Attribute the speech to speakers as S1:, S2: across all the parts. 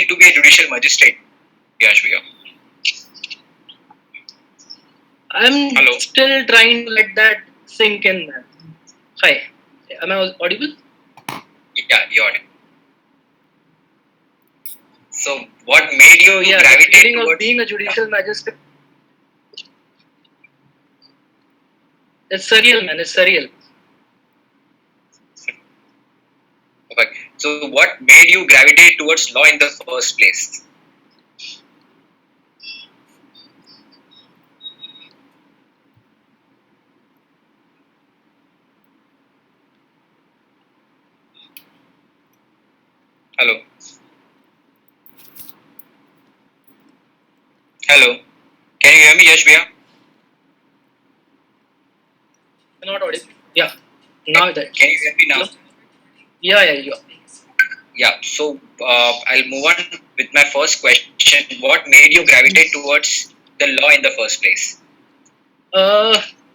S1: studying to be a judicial magistrate, Yash?
S2: I'm
S1: Hello?
S2: still trying to let that sink in, man. Hi. Am I audible?
S1: Yeah, you're audible. So, what made you
S2: The
S1: gravitate
S2: feeling
S1: towards
S2: of being a judicial magistrate, it's surreal, man. It's surreal.
S1: Okay. So, what made you gravitate towards law in the first place? Hello? Hello? Can you hear me, Yash?
S2: Not audible. Yeah. Now that.
S1: Can you hear me now?
S2: Hello? Yeah.
S1: Yeah. So, I'll move on with my first question. What made you gravitate towards the law in the first place?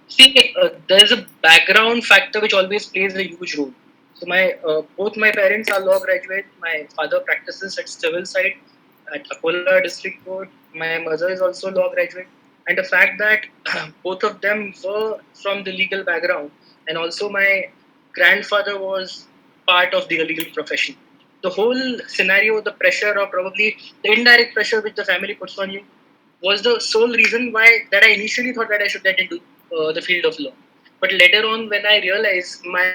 S2: See, there's a background factor which always plays a huge role. So both my parents are law graduate. My father practices at civil side at Akola District Court. My mother is also law graduate, and the fact that both of them were from the legal background, and also my grandfather was part of the legal profession. The whole scenario, the pressure, or probably the indirect pressure which the family puts on you, was the sole reason why that I initially thought that I should get into the field of law. But later on, when I realized my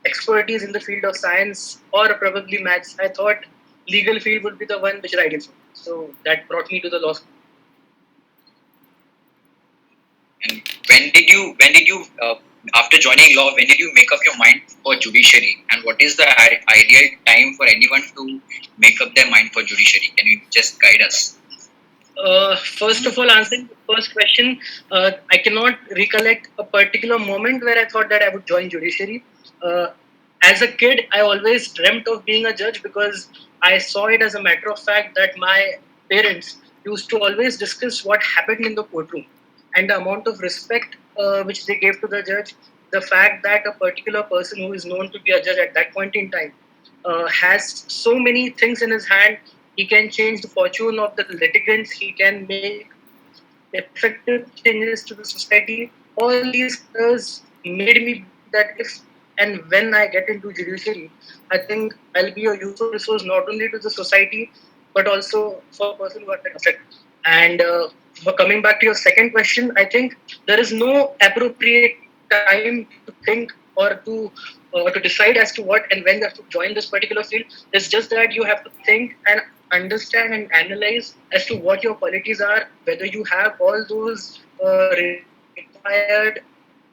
S2: expertise in the field of science or probably maths, I thought legal field would be the one which is ideal for me. So that brought me to the law school.
S1: And when did you, after joining law, when did you make up your mind for judiciary? And what is the ideal time for anyone to make up their mind for judiciary? Can you just guide us?
S2: First of all, answering the first question, I cannot recollect a particular moment where I thought that I would join judiciary. As a kid, I always dreamt of being a judge because I saw it as a matter of fact that my parents used to always discuss what happened in the courtroom and the amount of respect which they gave to the judge, the fact that a particular person who is known to be a judge at that point in time has so many things in his hand. He can change the fortune of the litigants. He can make effective changes to the society. All these factors made me believe that if and when I get into judiciary, I think I'll be a useful resource not only to the society but also for a person who has been affected. And coming back to your second question, I think there is no appropriate time to think or to decide as to what and when you have to join this particular field. It's just that you have to think and understand and analyze as to what your qualities are, whether you have all those required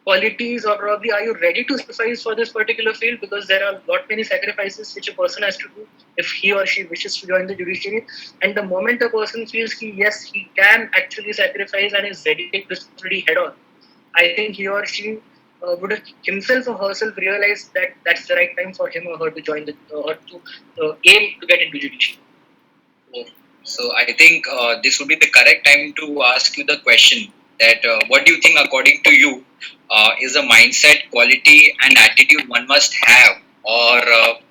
S2: qualities, or probably are you ready to sacrifice for this particular field, because there are lot many sacrifices which a person has to do if he or she wishes to join the judiciary. And the moment a person feels yes, he can actually sacrifice and is ready to take responsibility head on, I think he or she would himself or herself realize that that's the right time for him or her to join the or to aim to get into judiciary.
S1: So I think this would be the correct time to ask you the question that what do you think, according to you, is a mindset, quality, and attitude one must have, or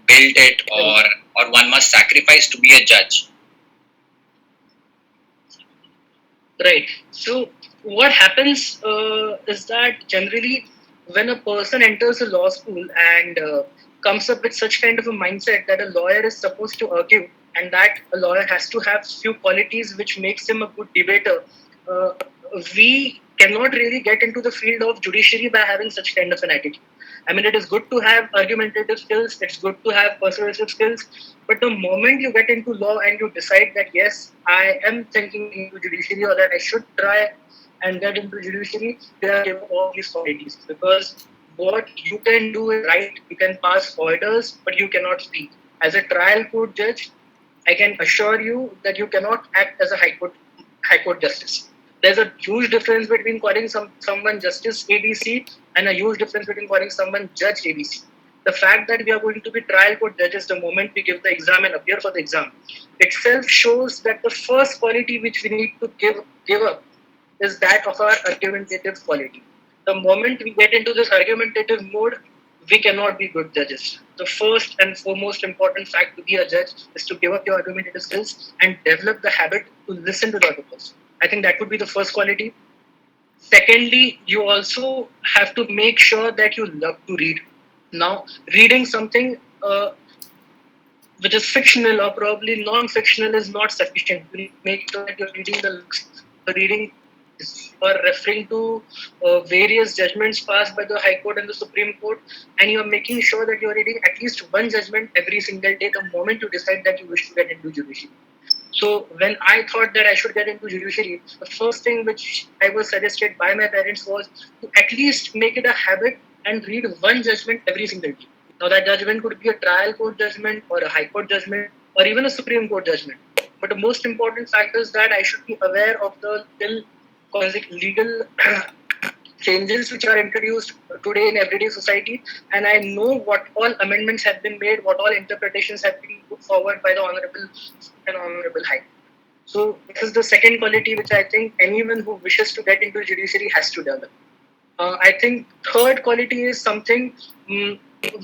S1: build it, or one must sacrifice to be a judge?
S2: Right. So what happens is that generally when a person enters a law school and comes up with such kind of a mindset that a lawyer is supposed to argue and that a lawyer has to have few qualities which makes him a good debater, uh, we cannot really get into the field of judiciary by having such kind of an attitude. I mean, it is good to have argumentative skills, it's good to have persuasive skills, but the moment you get into law and you decide that yes, I am thinking into judiciary or that I should try and get into judiciary, they are given all these qualities. Because what you can do is right, you can pass orders, but you cannot speak. As a trial court judge, I can assure you that you cannot act as a high court justice. There's a huge difference between calling someone Justice ABC and a huge difference between calling someone Judge ABC. The fact that we are going to be trial court judges the moment we give the exam and appear for the exam itself shows that the first quality which we need to give up is that of our argumentative quality. The moment we get into this argumentative mode, we cannot be good judges. The first and foremost important fact to be a judge is to give up your argumentative skills and develop the habit to listen to the other person. I think that would be the first quality. Secondly, you also have to make sure that you love to read. Now, reading something which is fictional or probably non-fictional is not sufficient. You need to make sure that you're reading the books, you're reading, or referring to various judgments passed by the High Court and the Supreme Court, and you're making sure that you're reading at least one judgment every single day the moment you decide that you wish to get into judiciary. So when I thought that I should get into judiciary, the first thing which I was suggested by my parents was to at least make it a habit and read one judgment every single day. Now that judgment could be a trial court judgment or a high court judgment or even a Supreme Court judgment. But the most important fact is that I should be aware of the legal changes which are introduced today in everyday society, and I know what all amendments have been made, what all interpretations have been put forward by the Honorable High. So this is the second quality which I think anyone who wishes to get into judiciary has to develop. I think third quality is something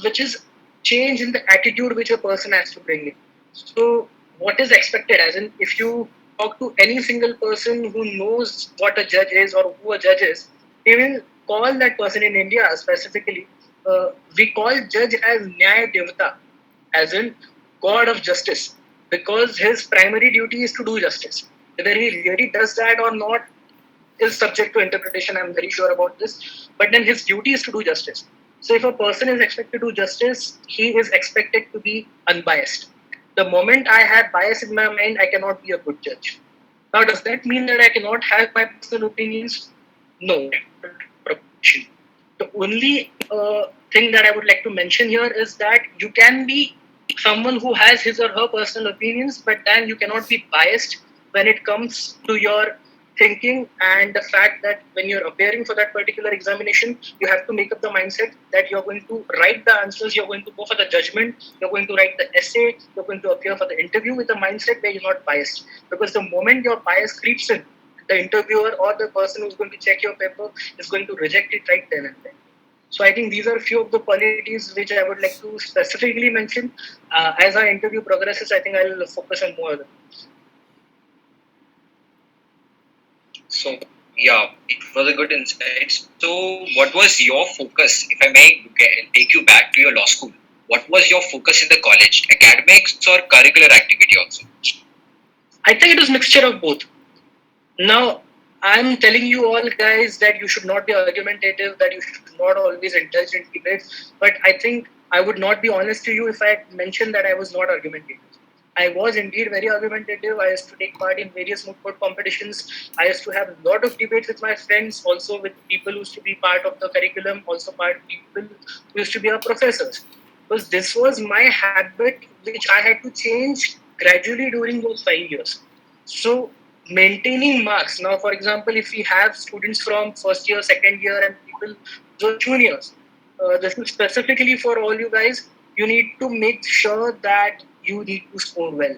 S2: which is change in the attitude which a person has to bring in. So what is expected, as in if you talk to any single person who knows what a judge is or who a judge is, they will call that person in India specifically. We call judge as Nyaya Devata, as in God of justice, because his primary duty is to do justice. Whether he really does that or not is subject to interpretation. I'm very sure about this. But then his duty is to do justice. So if a person is expected to do justice, he is expected to be unbiased. The moment I have bias in my mind, I cannot be a good judge. Now, does that mean that I cannot have my personal opinions? No. The only thing that I would like to mention here is that you can be someone who has his or her personal opinions, but then you cannot be biased when it comes to your thinking and the fact that when you're appearing for that particular examination, you have to make up the mindset that you're going to write the answers, you're going to go for the judgment, you're going to write the essay, you're going to appear for the interview with a mindset where you're not biased. Because the moment your bias creeps in, the interviewer or the person who's going to check your paper is going to reject it right then and there. So I think these are a few of the qualities which I would like to specifically mention. As our interview progresses, I think I'll focus on more of them.
S1: So yeah, it was a good insight. So what was your focus, if I may take you back to your law school? What was your focus in the college? Academics or curricular activity also?
S2: I think it was mixture of both. Now, I'm telling you all guys that you should not be argumentative, that you should not always indulge in debates. But I think I would not be honest to you if I mentioned that I was not argumentative. I was indeed very argumentative. I used to take part in various moot court competitions. I used to have a lot of debates with my friends, also with people who used to be part of the curriculum, also part of people who used to be our professors. Because this was my habit, which I had to change gradually during those 5 years. So maintaining marks. Now, for example, if we have students from first year, second year, and people who are juniors, this is specifically for all you guys. You need to make sure that you need to score well.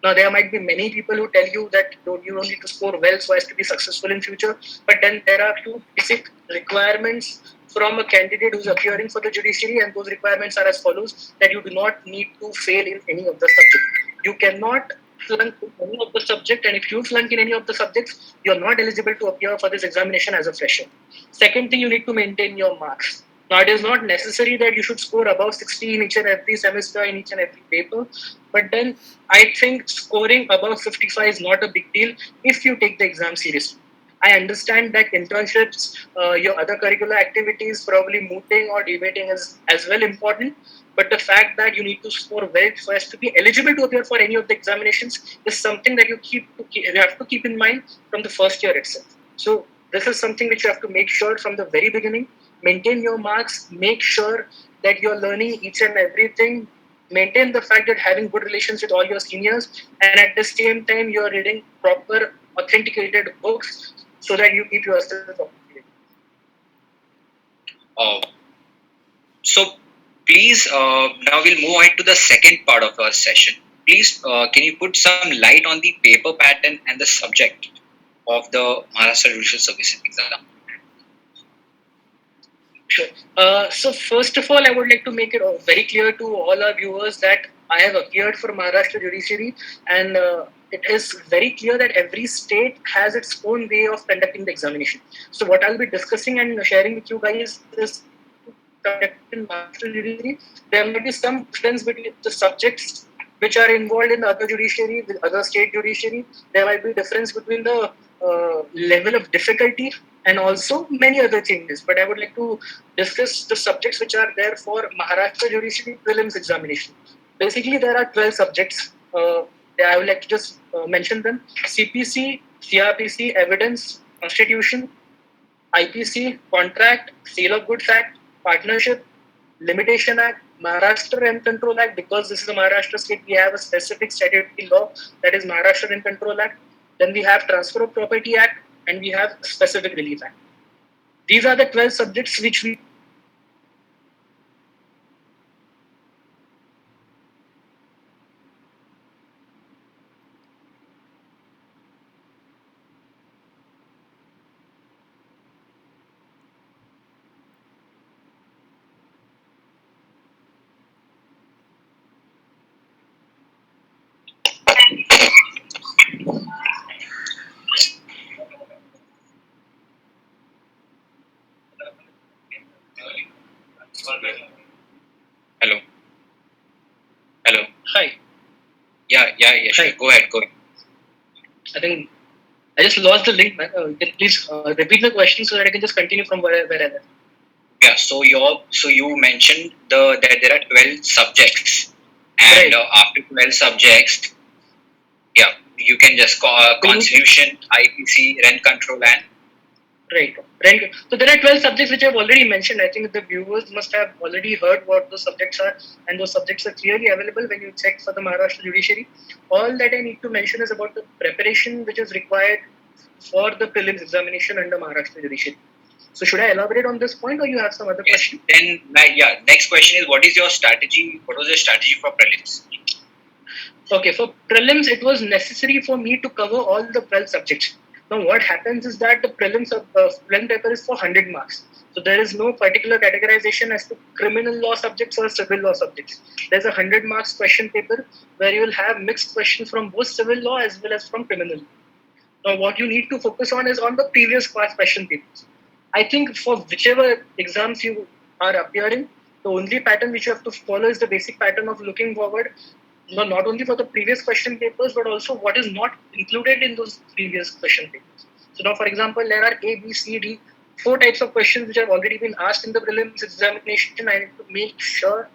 S2: Now, there might be many people who tell you that you don't need to score well so as to be successful in future. But then there are two basic requirements from a candidate who's appearing for the judiciary, and those requirements are as follows: that you do not need to fail in any of the subjects. You cannot flunk in any of the subject, and if you flunk in any of the subjects, you're not eligible to appear for this examination as a fresher. Second thing, you need to maintain your marks. Now, it is not necessary that you should score above 60 in each and every semester, in each and every paper, but then I think scoring above 55 is not a big deal if you take the exam seriously. I understand that internships, your other curricular activities, probably mooting or debating is as well important. But the fact that you need to score well so as to be eligible to appear for any of the examinations is something that you have to keep in mind from the first year itself. So this is something which you have to make sure from the very beginning. Maintain your marks. Make sure that you're learning each and everything. Maintain the fact that having good relations with all your seniors, and at the same time you're reading proper authenticated books so that you keep yourself up to date.
S1: So please, now we'll move on to the second part of our session. Please, can you put some light on the paper pattern and the subject of the Maharashtra Judicial Services exam?
S2: Sure. So first of all, I would like to make it very clear to all our viewers that I have appeared for Maharashtra Judiciary, and it is very clear that every state has its own way of conducting the examination. So what I'll be discussing and sharing with you guys is conducted in Maharashtra Judiciary. There might be some difference between the subjects which are involved in the other judiciary, the other state judiciary. There might be difference between the level of difficulty and also many other changes. But I would like to discuss the subjects which are there for Maharashtra Judiciary prelims examination. Basically, there are 12 subjects. I would like to just mention them: CPC, CRPC, Evidence, Constitution, IPC, Contract, Sale of Goods Act, Partnership, Limitation Act, Maharashtra Rent Control Act. Because this is a Maharashtra state, we have a specific statutory law, that is Maharashtra Rent Control Act. Then we have Transfer of Property Act, and we have Specific Relief Act. These are the 12 subjects which we
S1: Hello. Hello.
S2: Hi.
S1: Yeah. Sure.
S2: Hi.
S1: Go ahead. Go ahead.
S2: I think I just lost the link. Can you please repeat the question so that I can just continue from where I left?
S1: Yeah. So you mentioned that there are 12 subjects, and
S2: Right.
S1: after 12 subjects, yeah, you can just call Constitution, IPC, Rent Control, and
S2: Right. Right. So there are 12 subjects which I've already mentioned. I think the viewers must have already heard what those subjects are, and those subjects are clearly available when you check for the Maharashtra Judiciary. All that I need to mention is about the preparation which is required for the prelims examination under Maharashtra Judiciary. So should I elaborate on this point, or you have some other
S1: yes.
S2: question?
S1: Then next question is, what is your strategy? What was your strategy for prelims?
S2: Okay, for prelims, it was necessary for me to cover all the 12 subjects. Now, what happens is that the prelim paper is for 100 marks. So there is no particular categorization as to criminal law subjects or civil law subjects. There's a 100 marks question paper where you will have mixed questions from both civil law as well as from criminal law. Now, what you need to focus on is on the previous past question papers. I think for whichever exams you are appearing, the only pattern which you have to follow is the basic pattern of looking forward, not only for the previous question papers, but also what is not included in those previous question papers. So now, for example, there are A, B, C, D, four types of questions which have already been asked in the prelims examination. I need to make sure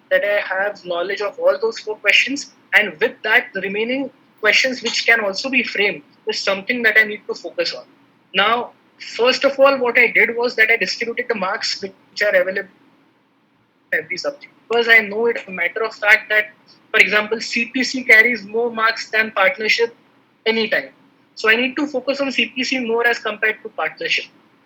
S2: that I have knowledge of all those four questions, and with that, the remaining questions which can also be framed is something that I need to focus on. Now, first of all, what I did was that I distributed the marks which are available in every subject, because I know it's a matter of fact that, for example, CPC carries more marks than partnership anytime. So I need to focus on CPC more as compared to partnership.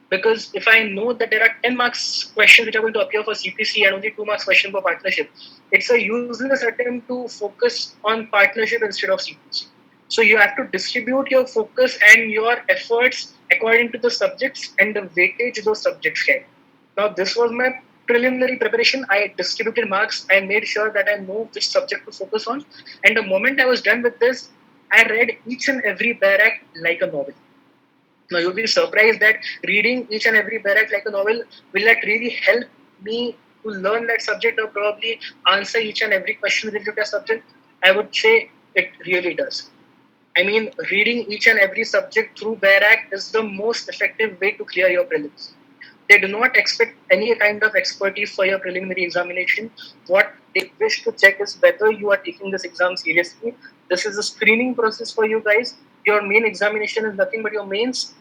S2: Because if I know that there are 10 marks questions which are going to appear for CPC and only 2 marks question for partnership, it's a useless attempt to focus on partnership instead of CPC. So you have to distribute your focus and your efforts according to the subjects and the weightage those subjects carry. Now, this was my preliminary preparation. I distributed marks. I made sure that I know which subject to focus on. And the moment I was done with this, I read each and every barrack like a novel. Now, you'll be surprised that reading each and every barrack like a novel will that really help me to learn that subject or probably answer each and every question related to that subject. I would say it really does. I mean, reading each and every subject through barrack is the most effective way to clear your prelims. They do not expect any kind of expertise for your preliminary examination. What they wish to check is whether you are taking this exam seriously. This is a screening process for you guys. Your main examination is nothing but your mains.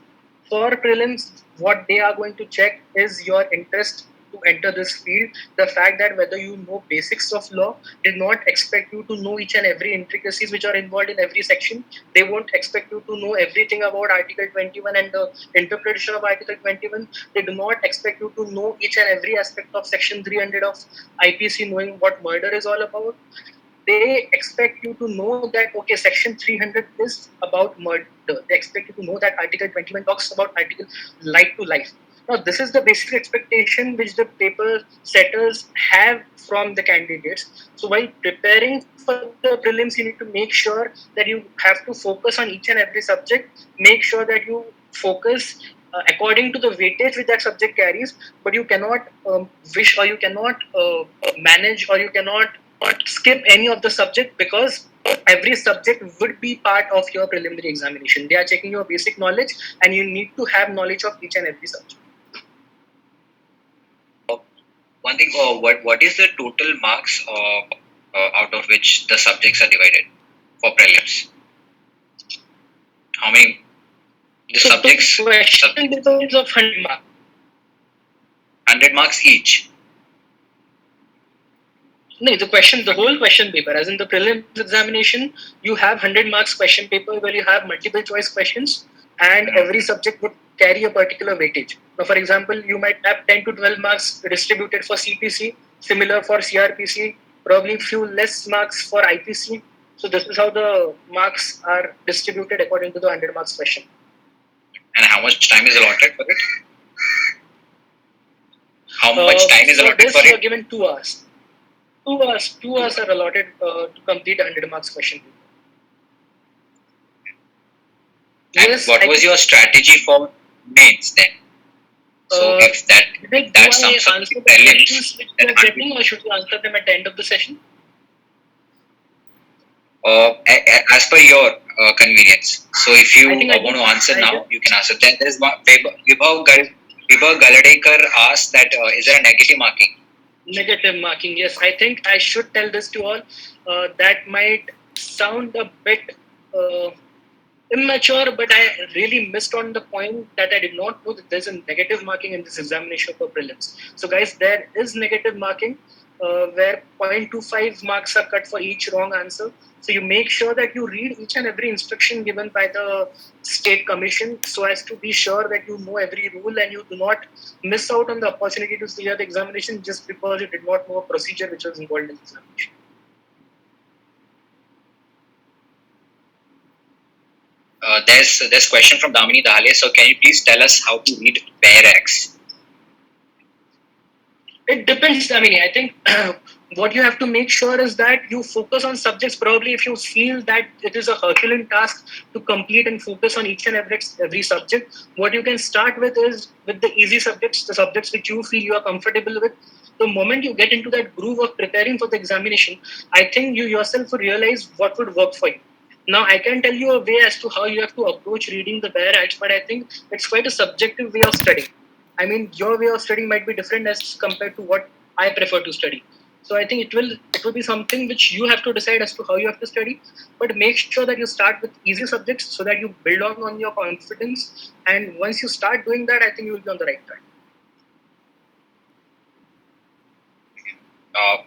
S2: For prelims, what they are going to check is your interest to enter this field. The fact that whether you know basics of law, they not expect you to know each and every intricacies which are involved in every section. They won't expect you to know everything about Article 21 and the interpretation of Article 21. They do not expect you to know each and every aspect of Section 300 of IPC, knowing what murder is all about. They expect you to know that okay, Section 300 is about murder. They expect you to know that Article 21 talks about article right to life. Now, this is the basic expectation which the paper setters have from the candidates. So, while preparing for the prelims, you need to make sure that you have to focus on each and every subject. Make sure that you focus according to the weightage which that subject carries, but you cannot wish, or you cannot manage, or you cannot skip any of the subject, because every subject would be part of your preliminary examination. They are checking your basic knowledge, and you need to have knowledge of each and every subject.
S1: One thing, what is the total marks out of which the subjects are divided for prelims? How many? The
S2: So
S1: subjects,
S2: the question is of 100 marks.
S1: 100 marks each.
S2: No, the whole question paper, as in the prelims examination, you have 100 marks question paper where you have multiple choice questions, and every subject would carry a particular weightage. Now, for example, you might have 10 to 12 marks distributed for CPC, similar for CRPC, probably few less marks for IPC. So this is how the marks are distributed according to the 100 marks question.
S1: And how much time is allotted for it? How much time is allotted for it?
S2: You are given 2 hours. 2 hours are allotted to complete a 100 marks question.
S1: And yes, what was your strategy for mains then? So if that sums up the prelims,
S2: then or should we answer them at the end of the session?
S1: As per your convenience. So if you want to answer now, you can answer. Then there's one Vibhav Galadekar asked that is there a negative marking?
S2: Negative marking, yes. I think I should tell this to all. That might sound a bit immature, but I really missed on the point that I did not know that there's a negative marking in this examination for prelims. So, guys, there is negative marking where 0.25 marks are cut for each wrong answer. So you make sure that you read each and every instruction given by the state commission, so as to be sure that you know every rule and you do not miss out on the opportunity to clear the examination just because you did not know a procedure which was involved in the examination.
S1: There's question from Damini Dahale. So can you please tell us how to read X?
S2: It depends, Damini. I think what you have to make sure is that you focus on subjects. Probably if you feel that it is a Herculean task to complete and focus on each and every subject, what you can start with is with the easy subjects, the subjects which you feel you are comfortable with. The moment you get into that groove of preparing for the examination, I think you yourself will realize what would work for you. Now, I can tell you a way as to how you have to approach reading the bare acts, but I think it's quite a subjective way of studying. I mean, your way of studying might be different as compared to what I prefer to study. So I think it will be something which you have to decide as to how you have to study. But make sure that you start with easy subjects so that you build on your confidence. And once you start doing that, I think you will be on the right track.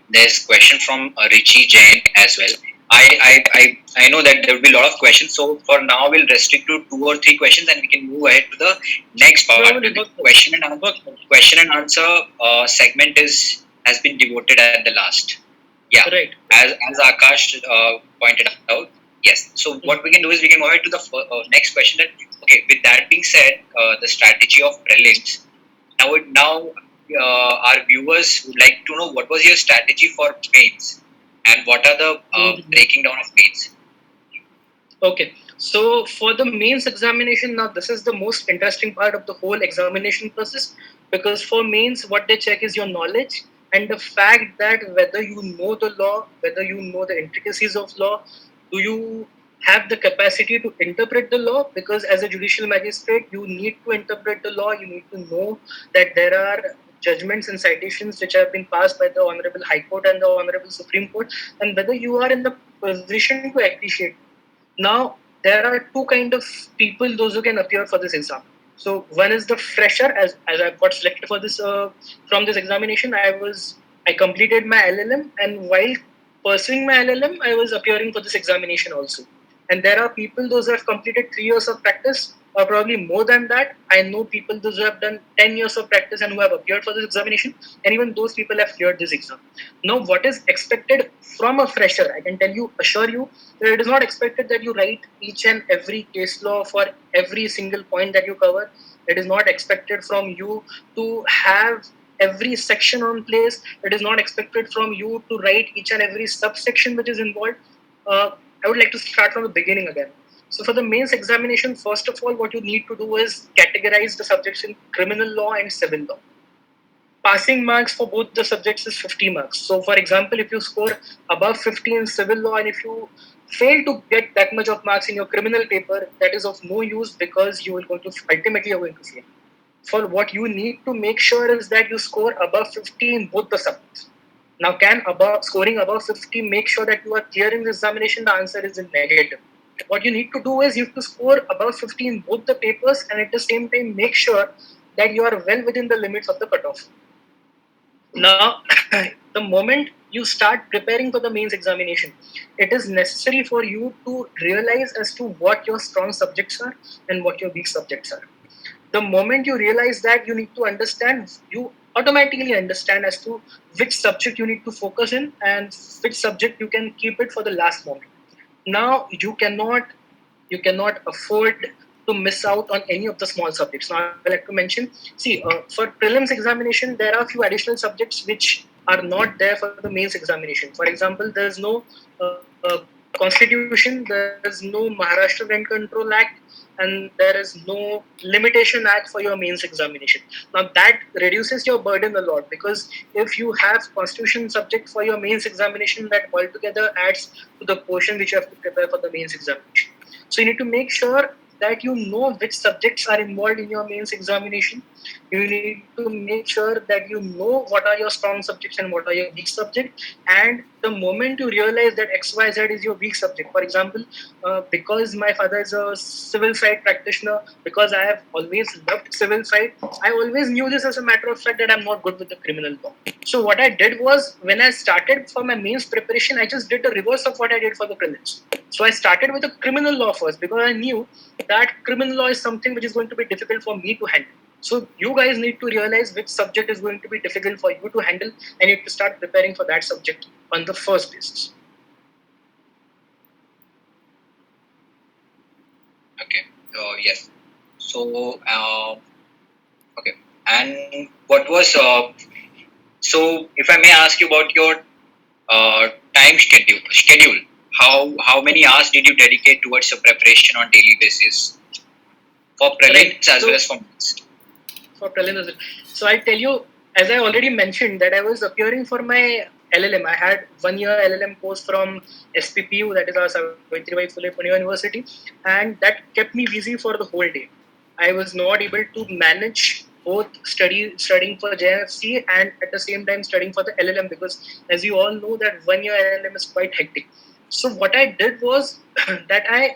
S1: There's question from Richie Jain as well. I know that there will be a lot of questions, so for now we'll restrict to 2 or 3 questions and we can move ahead to the next part. The question and answer segment has been devoted at the last. Yeah,
S2: right.
S1: As Akash pointed out, yes. So what we can do is we can move ahead to the next question. Okay, with that being said, the strategy of prelims. Now our viewers would like to know what was your strategy for mains and what are the breaking down of mains.
S2: Okay, so for the mains examination, now this is the most interesting part of the whole examination process, because for mains what they check is your knowledge and the fact that whether you know the law, whether you know the intricacies of law, do you have the capacity to interpret the law, because as a judicial magistrate you need to interpret the law, you need to know that there are judgments and citations which have been passed by the Honorable High Court and the Honorable Supreme Court, and whether you are in the position to appreciate. Now, there are 2 kind of people, those who can appear for this exam. So, one is the fresher, as I got selected for this from this examination. I completed my LLM, and while pursuing my LLM, I was appearing for this examination also. And there are people, those who have completed 3 years of practice, or probably more than that. I know people those who have done 10 years of practice and who have appeared for this examination, and even those people have cleared this exam. Now, what is expected from a fresher? I can assure you, that it is not expected that you write each and every case law for every single point that you cover. It is not expected from you to have every section on place. It is not expected from you to write each and every subsection which is involved. I would like to start from the beginning again. So for the mains examination, first of all, what you need to do is categorize the subjects in criminal law and civil law. Passing marks for both the subjects is 50 marks. So for example, if you score above 50 in civil law and if you fail to get that much of marks in your criminal paper, that is of no use because you will going to ultimately you're going to fail. For what you need to make sure is that you score above 50 in both the subjects. Now, can scoring above 50 make sure that you are clearing the examination? The answer is in negative. What you need to do is you have to score above 50 in both the papers and at the same time make sure that you are well within the limits of the cutoff. Now, the moment you start preparing for the mains examination, it is necessary for you to realize as to what your strong subjects are and what your weak subjects are. The moment you realize that, you need to understand, you automatically understand as to which subject you need to focus in and which subject you can keep it for the last moment. Now you cannot afford to miss out on any of the small subjects. Now, I would like to mention, see, for prelims examination, there are a few additional subjects which are not there for the mains examination. For example, there is no constitution, there is no Maharashtra Rent Control Act, and there is no limitation act for your mains examination. Now that reduces your burden a lot, because if you have constitution subject for your mains examination, that altogether adds to the portion which you have to prepare for the mains examination. So you need to make sure that you know which subjects are involved in your mains examination. You need to make sure that you know what are your strong subjects and what are your weak subjects. And the moment you realize that XYZ is your weak subject, for example, because my father is a civil side practitioner, because I have always loved civil side, I always knew this as a matter of fact that I'm not good with the criminal law. So what I did was, when I started for my mains preparation, I just did the reverse of what I did for the prelims. So I started with the criminal law first, because I knew that criminal law is something which is going to be difficult for me to handle. So you guys need to realize which subject is going to be difficult for you to handle, and you have to start preparing for that subject on the first basis.
S1: Okay. Yes. So, okay. And what was so? If I may ask you about your time schedule, how many hours did you dedicate towards your preparation on daily basis for prelims as well as for mains?
S2: For prelims. So I tell you, as I already mentioned, that I was appearing for my LLM. I had 1 year LLM course from SPPU, that is our Savitribai Phule Pune University, and that kept me busy for the whole day. I was not able to manage both studying for JMFC and at the same time studying for the LLM, because as you all know that 1 year LLM is quite hectic. So what I did was that I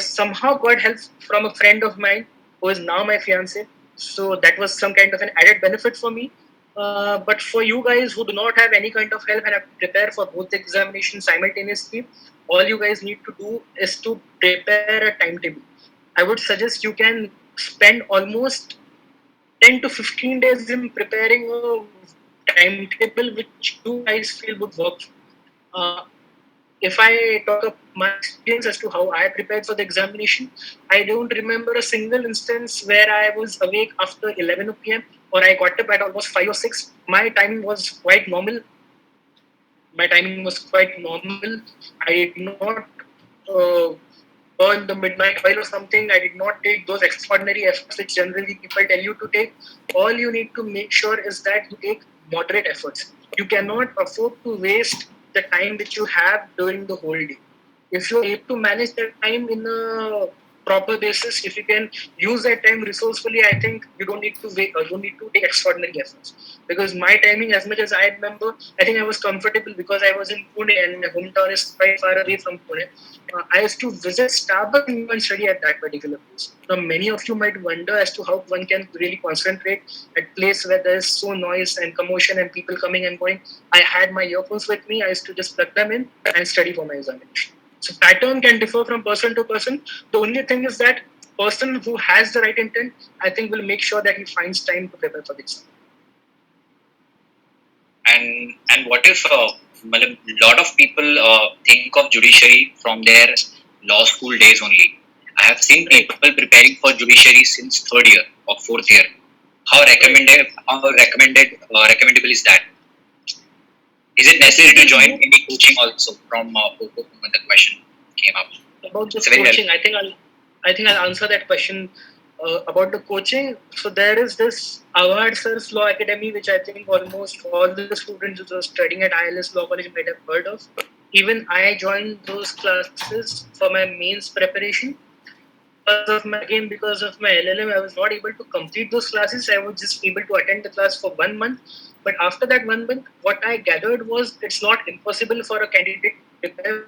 S2: somehow got help from a friend of mine who is now my fiance. So that was some kind of an added benefit for me. But for you guys who do not have any kind of help and have to prepare for both the examinations simultaneously, all you guys need to do is to prepare a timetable. I would suggest you can spend almost 10 to 15 days in preparing a timetable which you guys feel would work. Uh, if I talk of my experience as to how I prepared for the examination, I don't remember a single instance where I was awake after 11 p.m. or I got up at almost 5 or 6. My timing was quite normal. I did not uh, burn the midnight oil or something. I did not take those extraordinary efforts which generally people tell you to take. All you need to make sure is that you take moderate efforts. You cannot afford to waste the time which you have during the whole day. If you're able to manage that time in a proper basis, if you can use that time resourcefully, I think you don't need to wait or don't need to take extraordinary efforts. Because my timing, as much as I remember, I think I was comfortable because I was in Pune and my hometown is quite far away from Pune. I used to visit Starbucks and study at that particular place. Now, many of you might wonder as to how one can really concentrate at a place where there is so noise and commotion and people coming and going. I had my earphones with me. I used to just plug them in and study for my examination. So pattern can differ from person to person. The only thing is that person who has the right intent, I think, will make sure that he finds time to prepare for the exam.
S1: And what if a lot of people think of judiciary from their law school days only, I have seen people preparing for judiciary since third year or fourth year. How recommendable is that? Is it necessary to join any coaching also from Poco when the question came up?
S2: About the coaching, I think I'll answer that question about the coaching. So there is this Award Sir's Law Academy, which I think almost all the students who are studying at ILS Law College might have heard of. Even I joined those classes for my mains preparation. Because of my LLM, I was not able to complete those classes. I was just able to attend the class for 1 month. But after that 1 month, what I gathered was it's not impossible for a candidate to prepare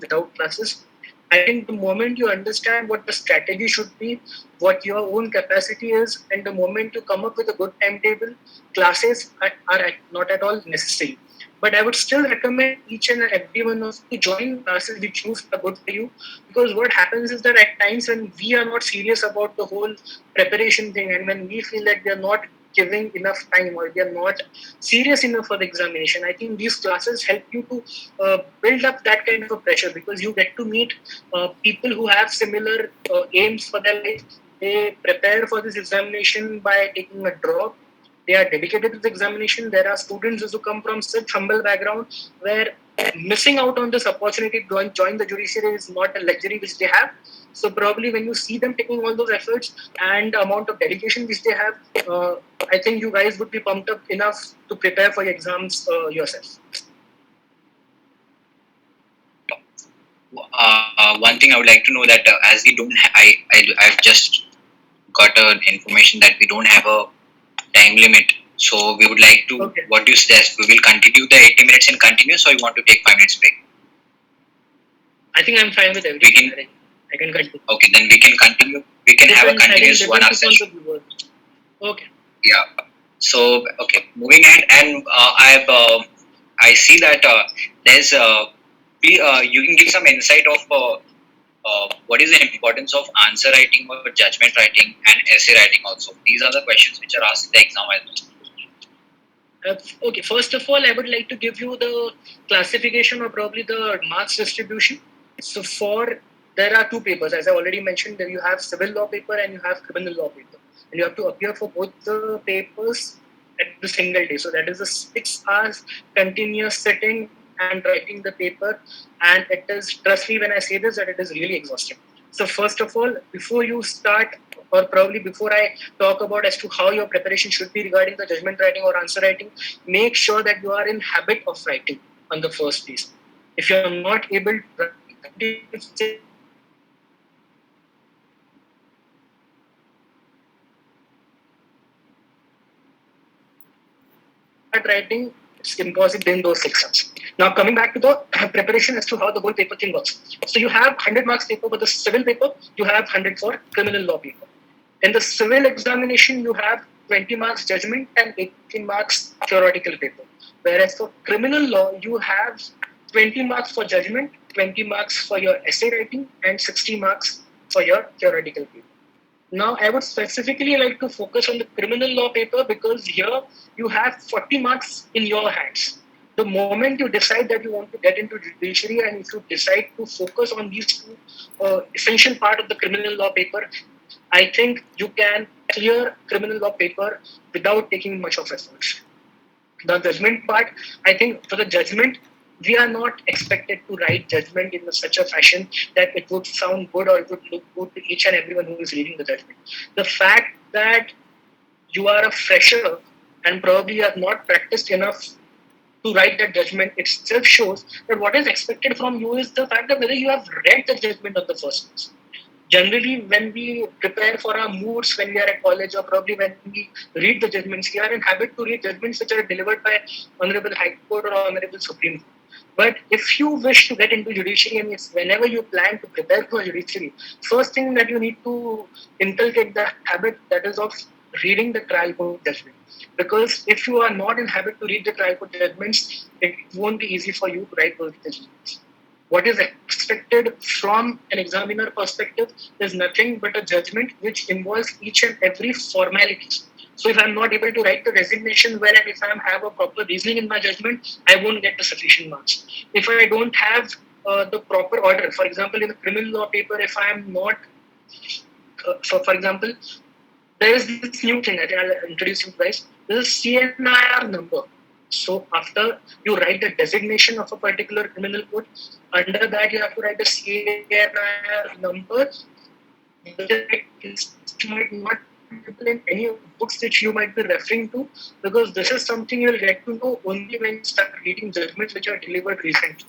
S2: without classes. I think the moment you understand what the strategy should be, what your own capacity is, and the moment you come up with a good timetable, classes are not at all necessary. But I would still recommend each and every one of you to join classes which you are good for you, because what happens is that at times when we are not serious about the whole preparation thing, and when we feel that we are not giving enough time or we are not serious enough for the examination, I think these classes help you to build up that kind of a pressure, because you get to meet people who have similar aims for their life. They prepare for this examination by taking a drop. They are dedicated to the examination. There are students who come from such humble background where missing out on this opportunity to join the judiciary is not a luxury which they have. So probably when you see them taking all those efforts and amount of dedication which they have, I think you guys would be pumped up enough to prepare for your exams yourself.
S1: One thing I would like to know that as we don't, I've just got information that we don't have a time limit. So we would like to.
S2: Okay.
S1: What do you suggest? We will continue the 80 minutes and continue, or you want to take 5 minutes break?
S2: I think I'm fine with everything. I can continue.
S1: Okay, then we can continue. We can have a continuous 1 hour session.
S2: Okay.
S1: Yeah. So okay, moving ahead, and I see that there's you can give some insight of what is the importance of answer writing or judgment writing and essay writing also. These are the questions which are asked in the exam as well.
S2: Okay, first of all, I would like to give you the classification or probably the marks distribution. So there are two papers, as I already mentioned. There you have civil law paper and you have criminal law paper, and you have to appear for both the papers at the single day. So that is a 6 hours continuous sitting and writing the paper, and it is, trust me when I say this, that it is really exhausting. So first of all, before you start, or probably before I talk about as to how your preparation should be regarding the judgment writing or answer writing, make sure that you are in habit of writing on the first piece. If you are not able to writing, it's impossible in those 6 hours. Now coming back to the preparation as to how the whole paper thing works. So you have 100 marks paper for the civil paper, you have 100 for criminal law paper. In the civil examination, you have 20 marks judgment and 18 marks theoretical paper. Whereas for criminal law, you have 20 marks for judgment, 20 marks for your essay writing, and 60 marks for your theoretical paper. Now, I would specifically like to focus on the criminal law paper, because here you have 40 marks in your hands. The moment you decide that you want to get into judiciary, and if you decide to focus on these two essential part of the criminal law paper, I think you can clear criminal law paper without taking much of effort. The judgment part, I think for the judgment, we are not expected to write judgment in such a fashion that it would sound good or it would look good to each and everyone who is reading the judgment. The fact that you are a fresher and probably have not practiced enough to write that judgment itself shows that what is expected from you is the fact that whether you have read the judgment on the first place. Generally, when we prepare for our moods when we are at college, or probably when we read the judgments, we are in habit to read judgments which are delivered by Honorable High Court or Honorable Supreme Court. But if you wish to get into judiciary, and if whenever you plan to prepare for judiciary, first thing that you need to inculcate the habit that is of reading the trial court judgment. Because if you are not in habit to read the trial court judgments, it won't be easy for you to write those judgments. What is expected from an examiner perspective is nothing but a judgment which involves each and every formalities. So if I'm not able to write the resignation well, and if I have a proper reasoning in my judgment, I won't get the sufficient marks. If I don't have the proper order, for example, in the criminal law paper, if I am not So, for example, there is this new thing. I think I'll introduce you guys. This is CNIR number. So after you write the designation of a particular criminal code, under that you have to write the CNIR number, which might not be available in any of the books which you might be referring to, because this is something you'll get to know only when you start reading judgments which are delivered recently.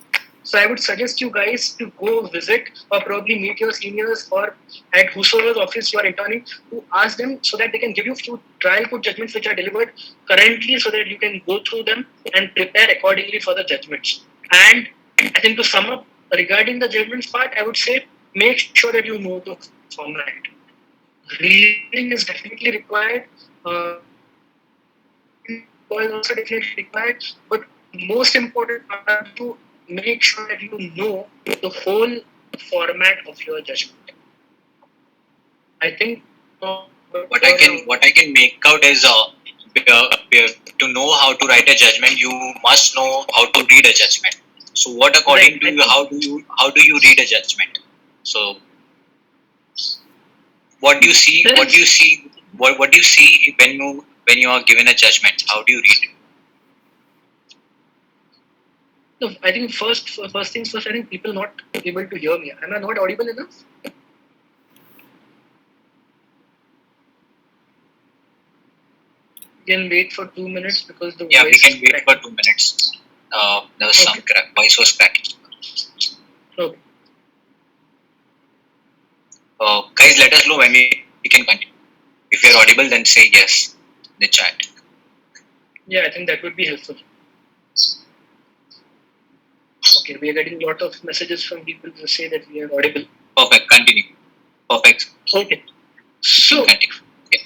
S2: So I would suggest you guys to go visit or probably meet your seniors or at whosoever's office you are interning to ask them so that they can give you few trial court judgments which are delivered currently so that you can go through them and prepare accordingly for the judgments. And I think to sum up regarding the judgments part, I would say make sure that you know the format. Reading is definitely required. Was also definitely required, but most important part to make sure that you know the whole format of your judgment. I think
S1: what I can make out is to know how to write a judgment, you must know how to read a judgment. So, what according to you, how do you read a judgment? So, what do you see? What do you see? What do you see when you are given a judgment? How do you read it?
S2: no, I think first things first. I think people not able to hear me. Am I not audible enough? You can wait for 2 minutes because the
S1: Yeah, we
S2: voice
S1: can
S2: is
S1: wait
S2: cracking.
S1: for 2 minutes. There was some voice was cracking.
S2: Okay.
S1: Guys, let us know when we can continue. If you're audible, then say yes in the chat.
S2: Yeah, I think that would be helpful. Okay, we are getting a lot of messages from people to say that we are audible.
S1: Perfect. Continue. Perfect.
S2: Okay. So
S1: Continue. Yeah.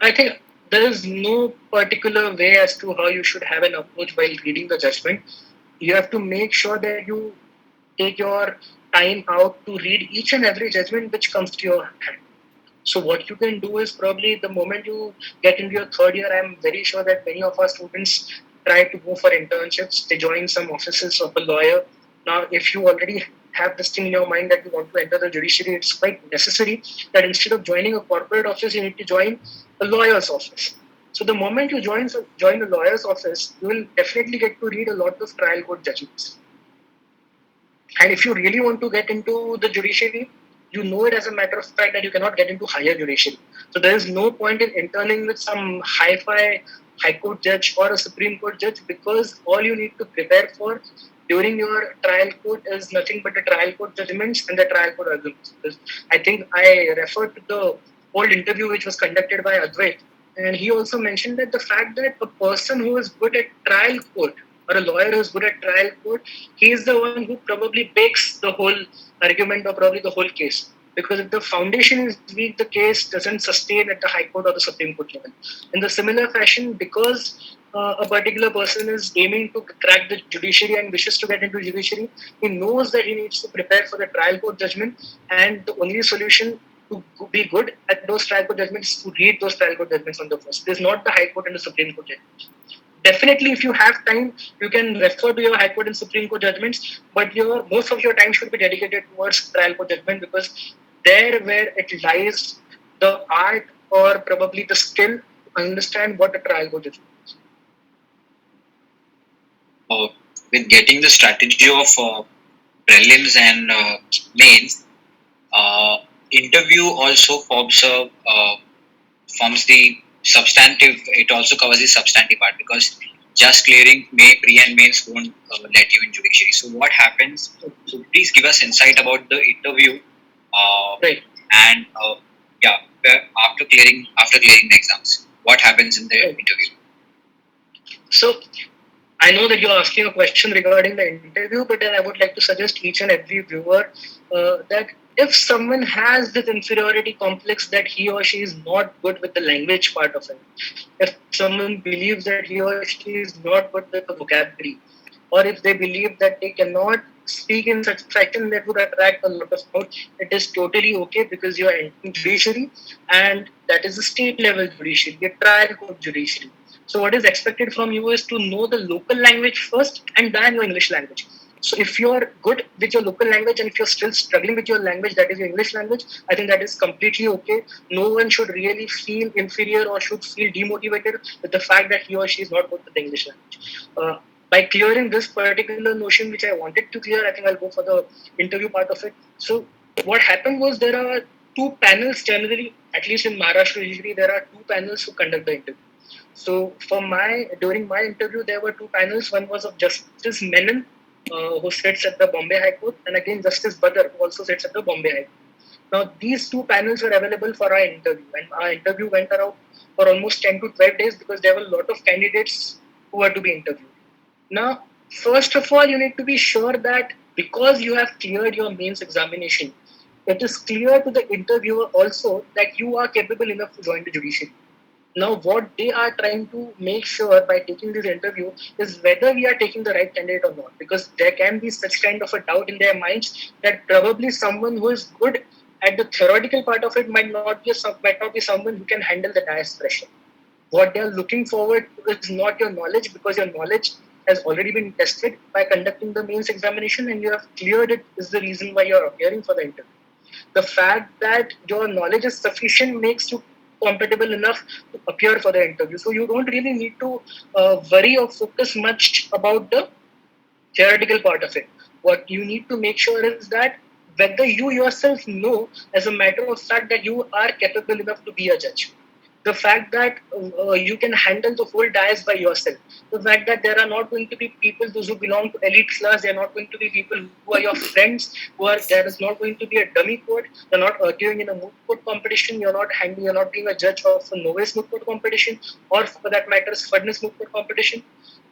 S2: I think there is no particular way as to how you should have an approach while reading the judgment. You have to make sure that you take your time out to read each and every judgment which comes to your hand. So what you can do is probably the moment you get into your third year, I'm very sure that many of our students try to go for internships. They join some offices of a lawyer. Now, if you already have this thing in your mind that you want to enter the judiciary, it's quite necessary that instead of joining a corporate office, you need to join a lawyer's office. So the moment you join a lawyer's office, you will definitely get to read a lot of trial court judgments. And if you really want to get into the judiciary, you know it as a matter of fact that you cannot get into higher judiciary. So there is no point in interning with some hi-fi high court judge or a Supreme Court judge, because all you need to prepare for during your trial court is nothing but the trial court judgments and the trial court arguments. Because I think I referred to the old interview which was conducted by Advait, and he also mentioned that the fact that a person who is good at trial court or a lawyer who is good at trial court, he is the one who probably bakes the whole argument or probably the whole case. Because if the foundation is weak, the case doesn't sustain at the High Court or the Supreme Court level. In the similar fashion, because a particular person is aiming to crack the judiciary and wishes to get into judiciary, he knows that he needs to prepare for the trial court judgment, and the only solution to be good at those trial court judgments is to read those trial court judgments on the first. There's not the High Court and the Supreme Court judgments. Definitely, if you have time, you can refer to your High Court and Supreme Court judgments, but most of your time should be dedicated towards trial court judgment, because there where it lies the art or probably the skill to understand what a trial court judgment is.
S1: With getting the strategy of prelims and mains, interview also forms the substantive. It also covers the substantive part, because just clearing pre and mains won't let you in judiciary. So what happens? So please give us insight about the interview.
S2: Right.
S1: And after clearing the exams, what happens in the interview?
S2: So I know that you're asking a question regarding the interview, but then I would like to suggest each and every viewer that if someone has this inferiority complex that he or she is not good with the language part of it, if someone believes that he or she is not good with the vocabulary, or if they believe that they cannot speak in such fashion that would attract a lot of crowd, it is totally okay, because you are entering judiciary, and that is a state level judiciary, a trial court judiciary. So what is expected from you is to know the local language first and then your English language. So if you're good with your local language and if you're still struggling with your language, that is your English language, I think that is completely okay. No one should really feel inferior or should feel demotivated with the fact that he or she is not good with the English language. By clearing this particular notion, which I wanted to clear, I think I'll go for the interview part of it. So what happened was there are two panels generally, at least in Maharashtra usually, there are two panels who conduct the interview. So during my interview, there were two panels. One was of Justice Menon, who sits at the Bombay High Court, and again Justice Badar, who also sits at the Bombay High Court. Now, these two panels were available for our interview, and our interview went around for almost 10 to 12 days because there were a lot of candidates who were to be interviewed. Now, first of all, you need to be sure that because you have cleared your mains examination, it is clear to the interviewer also that you are capable enough to join the judiciary. Now, what they are trying to make sure by taking this interview is whether we are taking the right candidate or not. Because there can be such kind of a doubt in their minds that probably someone who is good at the theoretical part of it might not be someone who can handle the day's pressure. What they are looking forward to is not your knowledge, because your knowledge has already been tested by conducting the mains examination and you have cleared it is the reason why you are appearing for the interview. The fact that your knowledge is sufficient makes you compatible enough to appear for the interview. So you don't really need to worry or focus much about the theoretical part of it. What you need to make sure is that whether you yourself know, as a matter of fact, that you are capable enough to be a judge. The fact that you can handle the whole dais by yourself. The fact that there are not going to be people those who belong to elite class. There are not going to be people who are your friends. There is not going to be a dummy court. You're not arguing in a moot court competition. You're not being a judge of a novice moot court competition, or for that matter, furnace moot court competition.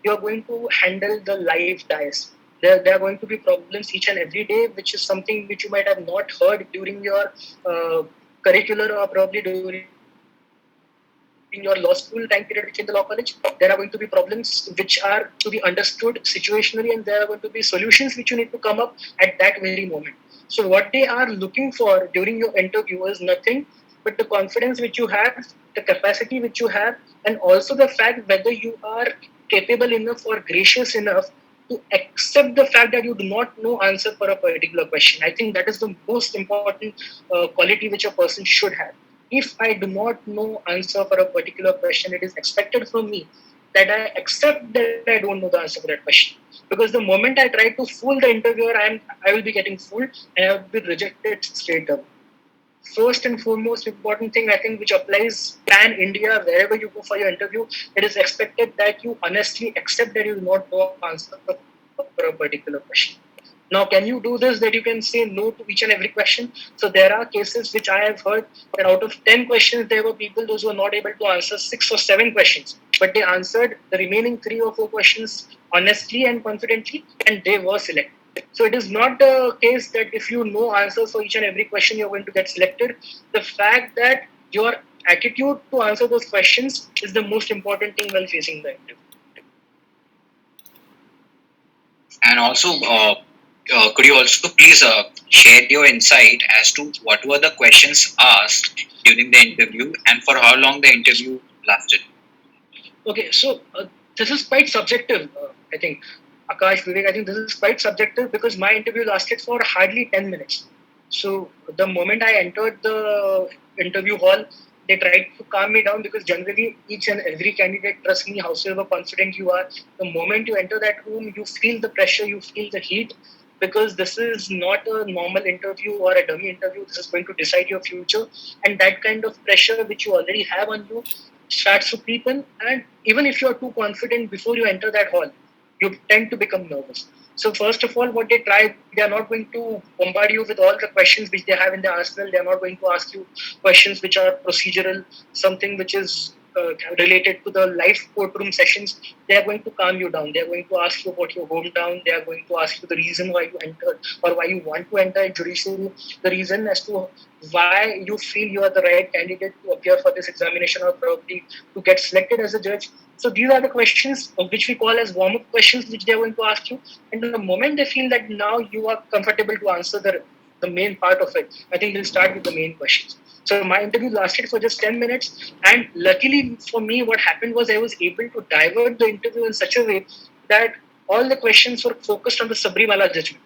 S2: You're going to handle the live dais. There are going to be problems each and every day, which is something which you might have not heard during your curricular or probably during your law school time period, which in the law college. There are going to be problems which are to be understood situationally, and there are going to be solutions which you need to come up at that very moment. So what they are looking for during your interview is nothing but the confidence which you have, the capacity which you have, and also the fact whether you are capable enough or gracious enough to accept the fact that you do not know answer for a particular question. I think that is the most important quality which a person should have. If I do not know answer for a particular question, it is expected from me that I accept that I don't know the answer for that question. Because the moment I try to fool the interviewer, I will be getting fooled and I will be rejected straight away. First and foremost important thing, I think, which applies pan India, wherever you go for your interview, it is expected that you honestly accept that you do not know answer for a particular question. Now, can you do this, that you can say no to each and every question? So there are cases which I have heard that out of 10 questions, there were people those who were not able to answer 6 or 7 questions, but they answered the remaining 3 or 4 questions honestly and confidently, and they were selected. So it is not the case that if you know answers for each and every question, you're going to get selected. The fact that your attitude to answer those questions is the most important thing while facing the interview.
S1: And also, could you also please share your insight as to what were the questions asked during the interview and for how long the interview lasted?
S2: Okay, so this is quite subjective, I think. Akash, Vivek, I think this is quite subjective because my interview lasted for hardly 10 minutes. So the moment I entered the interview hall, they tried to calm me down because generally each and every candidate, trust me, howsoever confident you are, the moment you enter that room, you feel the pressure, you feel the heat, because this is not a normal interview or a dummy interview. This is going to decide your future, and that kind of pressure which you already have on you starts to creep in. And even if you are too confident before you enter that hall, you tend to become nervous. So first of all, what they are not going to bombard you with all the questions which they have in their arsenal. They are not going to ask you questions which are procedural, something which is related to the live courtroom sessions. They are going to calm you down. They are going to ask you about your hometown. They are going to ask you the reason why you entered or why you want to enter judiciary, the reason as to why you feel you are the right candidate to appear for this examination or probably to get selected as a judge. So these are the questions which we call as warm-up questions which they are going to ask you. And the moment they feel that now you are comfortable to answer the main part of it, I think they'll start with the main questions. So my interview lasted for just 10 minutes. And luckily for me, what happened was I was able to divert the interview in such a way that all the questions were focused on the Sabrimala judgment.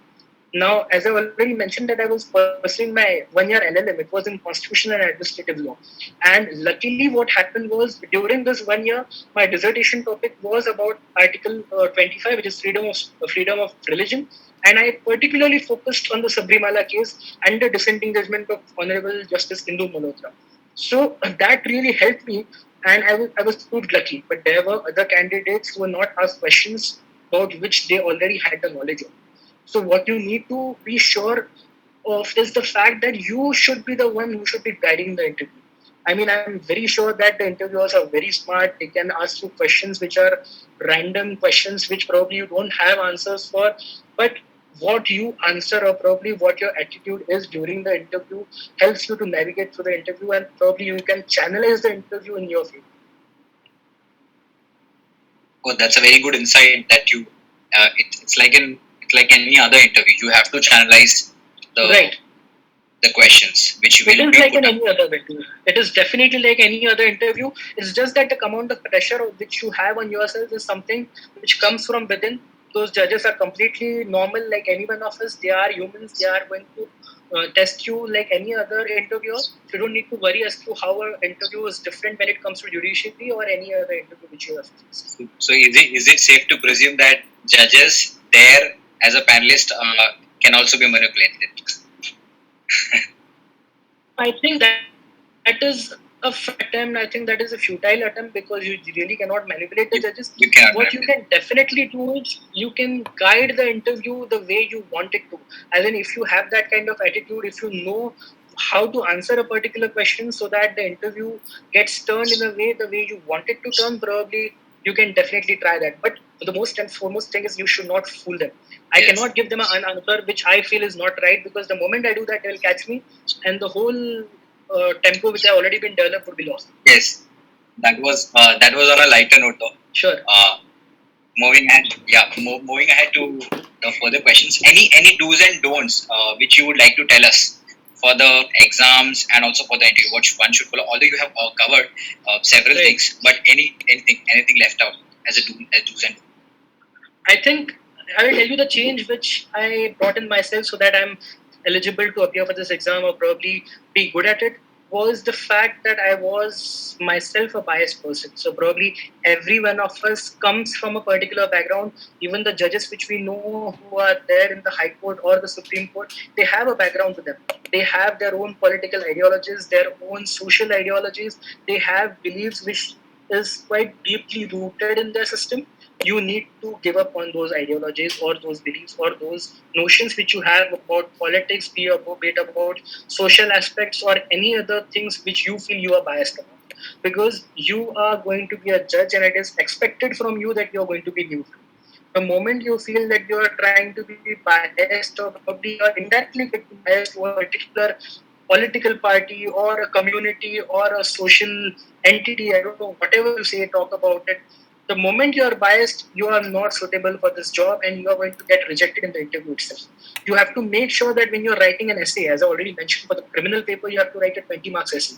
S2: Now, as I already mentioned, that I was pursuing my 1 year LLM. It was in constitutional and administrative law. And luckily, what happened was during this 1 year, my dissertation topic was about Article 25, which is freedom of religion. And I particularly focused on the Sabrimala case and the dissenting judgment of Honorable Justice Indu Malhotra. So that really helped me, and I was proved lucky. But there were other candidates who were not asked questions about which they already had the knowledge of. So what you need to be sure of is the fact that you should be the one who should be guiding the interview. I mean, I'm very sure that the interviewers are very smart. They can ask you questions which are random questions which probably you don't have answers for. But what you answer or probably what your attitude is during the interview helps you to navigate through the interview, and probably you can channelize the interview in your favor.
S1: Oh, that's a very good insight that you. It's like any other interview. You have to channelize
S2: Right.
S1: the questions which
S2: It
S1: will
S2: is
S1: be
S2: like
S1: put
S2: in
S1: up.
S2: any other interview. It is definitely like any other interview. It's just that the amount of pressure which you have on yourself is something which comes from within. Those judges are completely normal, like any one of us. They are humans. They are going to test you like any other interviewer. So you don't need to worry as to how an interview is different when it comes to judiciary or any other interview which you have faced.
S1: So is it safe to presume that judges there as a panelist can also be manipulated?
S2: I think that is a attempt. I think that is a futile attempt because you really cannot manipulate the judges.
S1: You cannot
S2: What you can definitely do is you can guide the interview the way you want it to. As in, if you have that kind of attitude, if you know how to answer a particular question so that the interview gets turned in a way the way you want it to turn, probably you can definitely try that. But the most and foremost thing is you should not fool them. I cannot give them an answer which I feel is not right, because the moment I do that, they'll catch me, and the whole tempo which have already been developed would be lost.
S1: Yes, that was on a lighter note though.
S2: Sure.
S1: Moving ahead to the further questions. Any do's and don'ts which you would like to tell us for the exams and also for the interview? What one should follow? Although you have covered several
S2: Right.
S1: things, but anything left out as do's and don'ts?
S2: I think I will tell you the change which I brought in myself so that I'm eligible to appear for this exam or probably be good at it, was the fact that I was myself a biased person. So probably every one of us comes from a particular background. Even the judges which we know who are there in the High Court or the Supreme Court, they have a background to them. They have their own political ideologies, their own social ideologies. They have beliefs which is quite deeply rooted in their system. You need to give up on those ideologies or those beliefs or those notions which you have about politics, be it about social aspects or any other things which you feel you are biased about. Because you are going to be a judge and it is expected from you that you are going to be neutral. The moment you feel that you are trying to be biased or probably you are indirectly getting biased to a particular political party or a community or a social entity, I don't know, whatever you say, talk about it, the moment you are biased, you are not suitable for this job and you are going to get rejected in the interview itself. You have to make sure that when you're writing an essay, as I already mentioned, for the criminal paper, you have to write a 20 marks essay.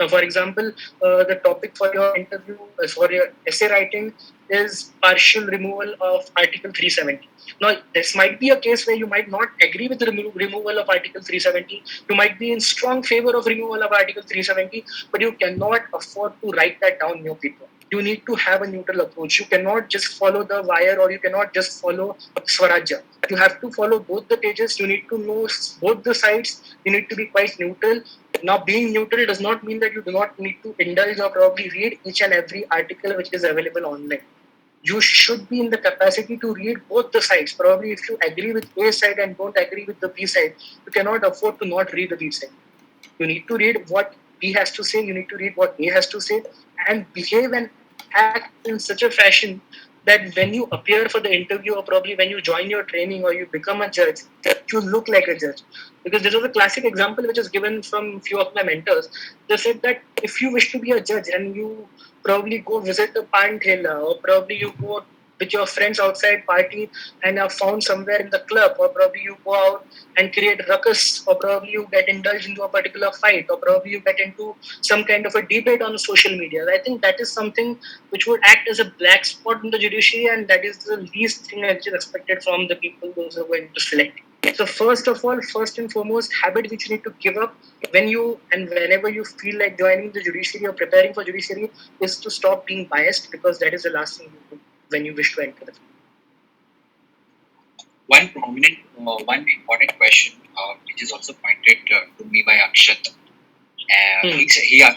S2: Now, for example, the topic for your interview, for your essay writing, is partial removal of Article 370. Now, this might be a case where you might not agree with the removal of Article 370. You might be in strong favor of removal of Article 370, but you cannot afford to write that down in your paper. You need to have a neutral approach. You cannot just follow the wire or you cannot just follow Swarajya. You have to follow both the pages. You need to know both the sides. You need to be quite neutral. Now, being neutral does not mean that you do not need to indulge or probably read each and every article which is available online. You should be in the capacity to read both the sides. Probably if you agree with A side and don't agree with the B side, you cannot afford to not read the B side. You need to read what B has to say, you need to read what A has to say, and behave and act in such a fashion that when you appear for the interview or probably when you join your training or you become a judge, you look like a judge. Because this was a classic example which is given from few of my mentors. They said that if you wish to be a judge and you probably go visit a Panthela or probably you go with your friends outside party and are found somewhere in the club, or probably you go out and create ruckus, or probably you get indulged into a particular fight, or probably you get into some kind of a debate on social media. I think that is something which would act as a black spot in the judiciary, and that is the least thing which is expected from the people those who are going to select. So first of all, first and foremost, habit which you need to give up when you and whenever you feel like joining the judiciary or preparing for judiciary is to stop being biased, because that is the last thing you do when you wish to enter the field.
S1: One important question, which is also pointed to me by Akshat.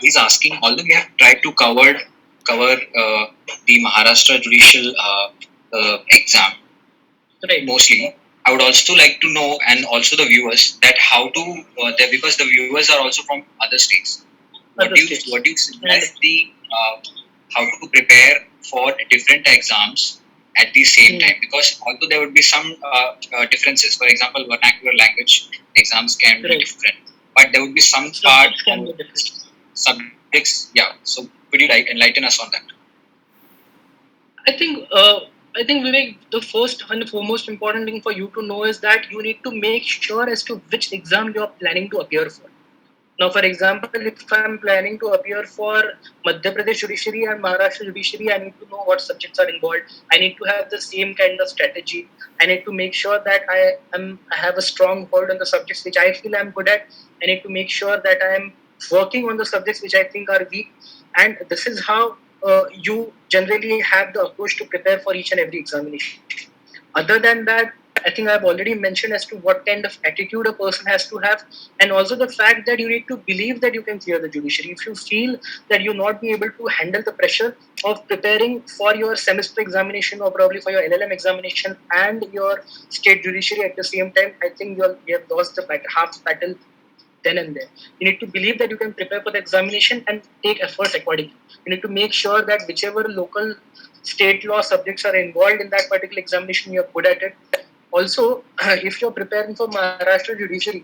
S1: He's asking, although we have tried to cover the Maharashtra judicial exam,
S2: Right.
S1: mostly. I would also like to know, and also the viewers, that how to because the viewers are also from other states. What do you suggest how to prepare for different exams at the same time? Because although there would be some differences, for example, vernacular language exams can be different, but there would be some part of subjects. Yeah. So could you enlighten us on that?
S2: I think Vivek, the first and foremost important thing for you to know is that you need to make sure as to which exam you are planning to appear for. Now, for example, if I'm planning to appear for Madhya Pradesh Judiciary and Maharashtra Judiciary, I need to know what subjects are involved. I need to have the same kind of strategy. I need to make sure that I have a strong hold on the subjects which I feel I'm good at. I need to make sure that I am working on the subjects which I think are weak. And this is how you generally have the approach to prepare for each and every examination. Other than that, I think I've already mentioned as to what kind of attitude a person has to have, and also the fact that you need to believe that you can clear the judiciary. If you feel that you'll not be able to handle the pressure of preparing for your semester examination or probably for your LLM examination and your state judiciary at the same time, I think you have lost the half battle then and there. You need to believe that you can prepare for the examination and take efforts accordingly. You need to make sure that whichever local state law subjects are involved in that particular examination, you're good at it. Also, if you're preparing for Maharashtra Judiciary,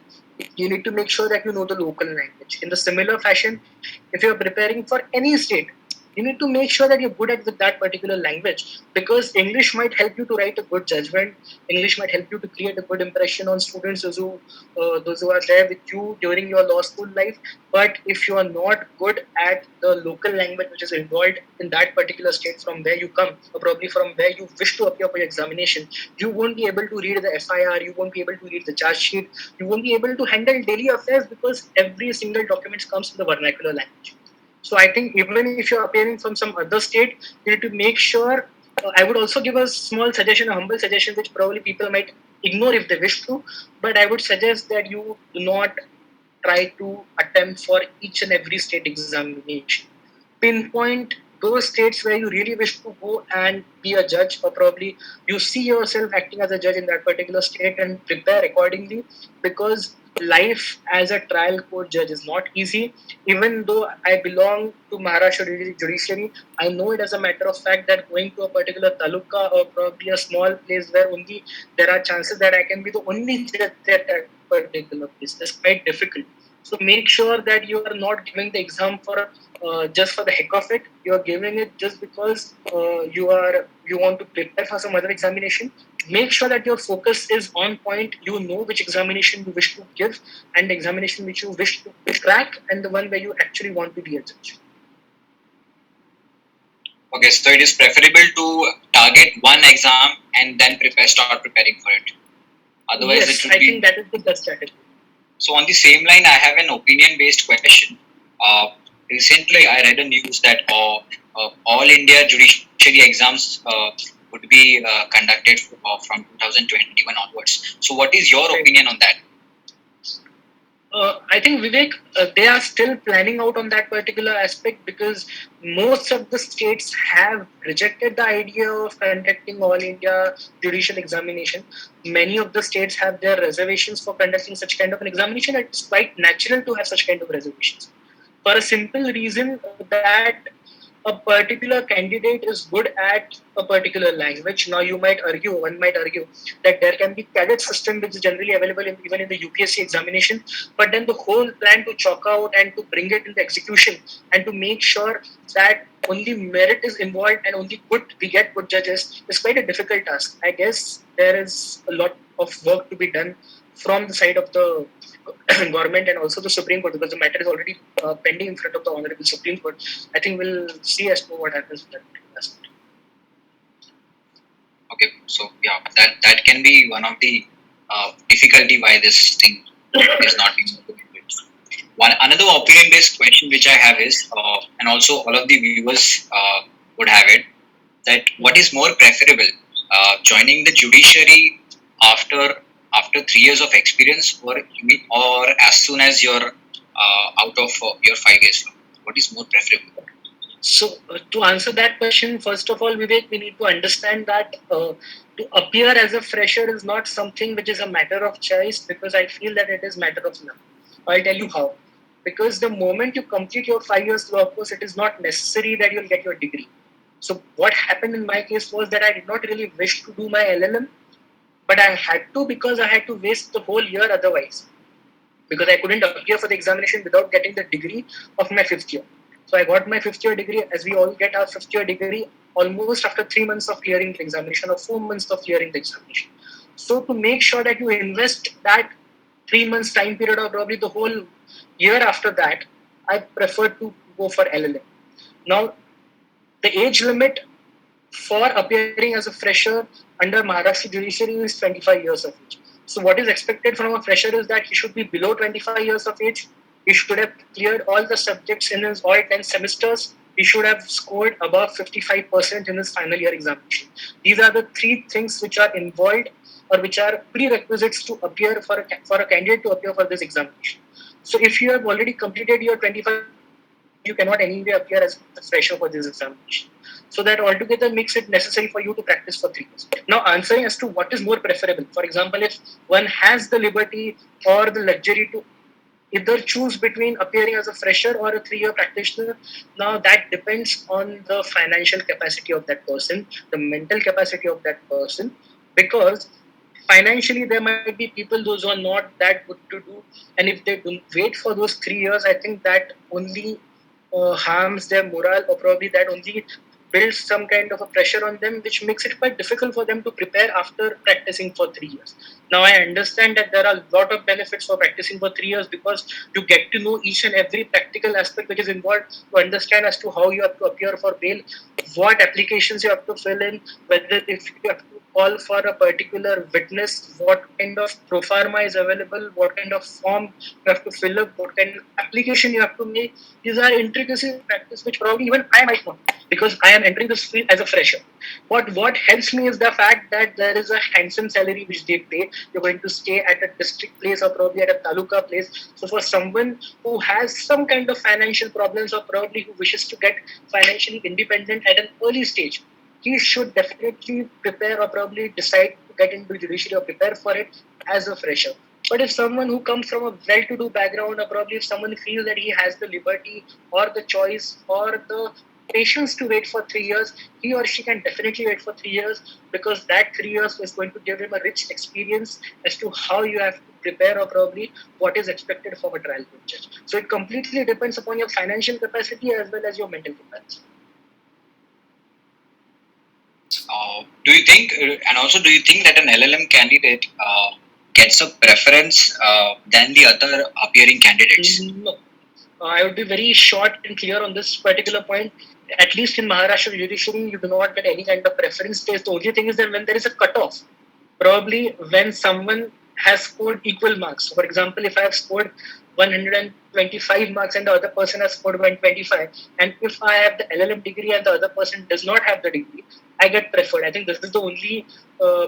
S2: you need to make sure that you know the local language. In the similar fashion, if you're preparing for any state, you need to make sure that you're good at with that particular language, because English might help you to write a good judgment. English might help you to create a good impression on students those who are there with you during your law school life. But if you are not good at the local language which is involved in that particular state from where you come, or probably from where you wish to appear for your examination, you won't be able to read the FIR, you won't be able to read the charge sheet, you won't be able to handle daily affairs, because every single document comes in the vernacular language. So I think even if you're appearing from some other state, you need to make sure. I would also give a small suggestion, a humble suggestion, which probably people might ignore if they wish to. But I would suggest that you do not try to attempt for each and every state examination. Pinpoint those states where you really wish to go and be a judge, or probably you see yourself acting as a judge in that particular state, and prepare accordingly, because life as a trial court judge is not easy. Even though I belong to Maharashtra Judiciary, I know it as a matter of fact that going to a particular taluka or probably a small place where only there are chances that I can be the only judge at that particular place is quite difficult. So make sure that you are not giving the exam for just for the heck of it. You are giving it just because you want to prepare for some other examination. Make sure that your focus is on point. You know which examination you wish to give, and the examination which you wish to crack, and the one where you actually want to be a judge.
S1: Okay, so it is preferable to target one exam and then start preparing for it. Otherwise,
S2: yes,
S1: it should
S2: I think that is the best strategy.
S1: So on the same line, I have an opinion-based question. Recently, I read a news that all India judiciary exams would be conducted from 2021 onwards. So, what is your opinion on that?
S2: I think Vivek, they are still planning out on that particular aspect, because most of the states have rejected the idea of conducting all India judicial examination. Many of the states have their reservations for conducting such kind of an examination. It's quite natural to have such kind of reservations, for a simple reason that a particular candidate is good at a particular language. Now one might argue that there can be cadet system which is generally available even in the UPSC examination, but then the whole plan to chalk out and to bring it into execution and to make sure that only merit is involved and only we get good judges is quite a difficult task. I guess there is a lot of work to be done from the side of the government and also the Supreme Court, because the matter is already pending in front of the Honorable Supreme Court. I think we'll see as to what happens with that aspect.
S1: Okay, so yeah, that can be one of the difficulty why this thing is not being implemented. One another opinion-based question which I have is, and also all of the viewers would have it, that what is more preferable, joining the judiciary after 3 years of experience, or as soon as you're out of your 5 years? What is more preferable?
S2: So, to answer that question, first of all, Vivek, we need to understand that to appear as a fresher is not something which is a matter of choice, because I feel that it is matter of luck. I'll tell you how. Because the moment you complete your 5 years law course, it is not necessary that you'll get your degree. So what happened in my case was that I did not really wish to do my LLM, but I had to, because I had to waste the whole year otherwise. Because I couldn't appear for the examination without getting the degree of my 5th year. So I got my 5th year degree, as we all get our 5th year degree almost after 3 months of clearing the examination or 4 months of clearing the examination. So to make sure that you invest that 3 months time period or probably the whole year after that, I prefer to go for LLM. Now, the age limit for appearing as a fresher under Maharashtra judiciary is 25 years of age. So what is expected from a fresher is that he should be below 25 years of age. He should have cleared all the subjects in his all 10 semesters. He should have scored above 55% in his final year examination. These are the 3 things which are involved or which are prerequisites to appear for a candidate to appear for this examination. So if you have already completed your 25, you cannot anyway appear as a fresher for this examination. So that altogether makes it necessary for you to practice for 3 years. Now, answering as to what is more preferable, for example, if one has the liberty or the luxury to either choose between appearing as a fresher or a 3-year practitioner, now that depends on the financial capacity of that person, the mental capacity of that person, because financially there might be people those who are not that good to do, and if they don't wait for those 3 years, I think that only harms their morale, or probably that only builds some kind of a pressure on them, which makes it quite difficult for them to prepare after practicing for 3 years. Now, I understand that there are a lot of benefits for practicing for 3 years, because you get to know each and every practical aspect which is involved, to understand as to how you have to appear for bail, what applications you have to fill in, whether if you have to call for a particular witness, what kind of pro forma is available, what kind of form you have to fill up, what kind of application you have to make. These are intricacies of practice which probably even I might not, because I am entering this field as a fresher. What helps me is the fact that there is a handsome salary which they pay. You're going to stay at a district place or probably at a taluka place. So for someone who has some kind of financial problems or probably who wishes to get financially independent at an early stage, he should definitely prepare or probably decide to get into judiciary or prepare for it as a fresher. But if someone who comes from a well-to-do background, or probably if someone feels that he has the liberty or the choice or the patience to wait for 3 years, he or she can definitely wait for 3 years, because that 3 years is going to give him a rich experience as to how you have to prepare or probably what is expected from a trial court judge. So it completely depends upon your financial capacity as well as your mental capacity.
S1: Do you think, and also do you think that an LLM candidate gets a preference than the other appearing candidates?
S2: No. I would be very short and clear on this particular point. At least in Maharashtra judiciary, you do not get any kind of preference test. The only thing is that when there is a cutoff, probably when someone has scored equal marks. For example, if I have scored 125 marks and the other person has scored 125, and if I have the LLM degree and the other person does not have the degree, I get preferred. I think this is the only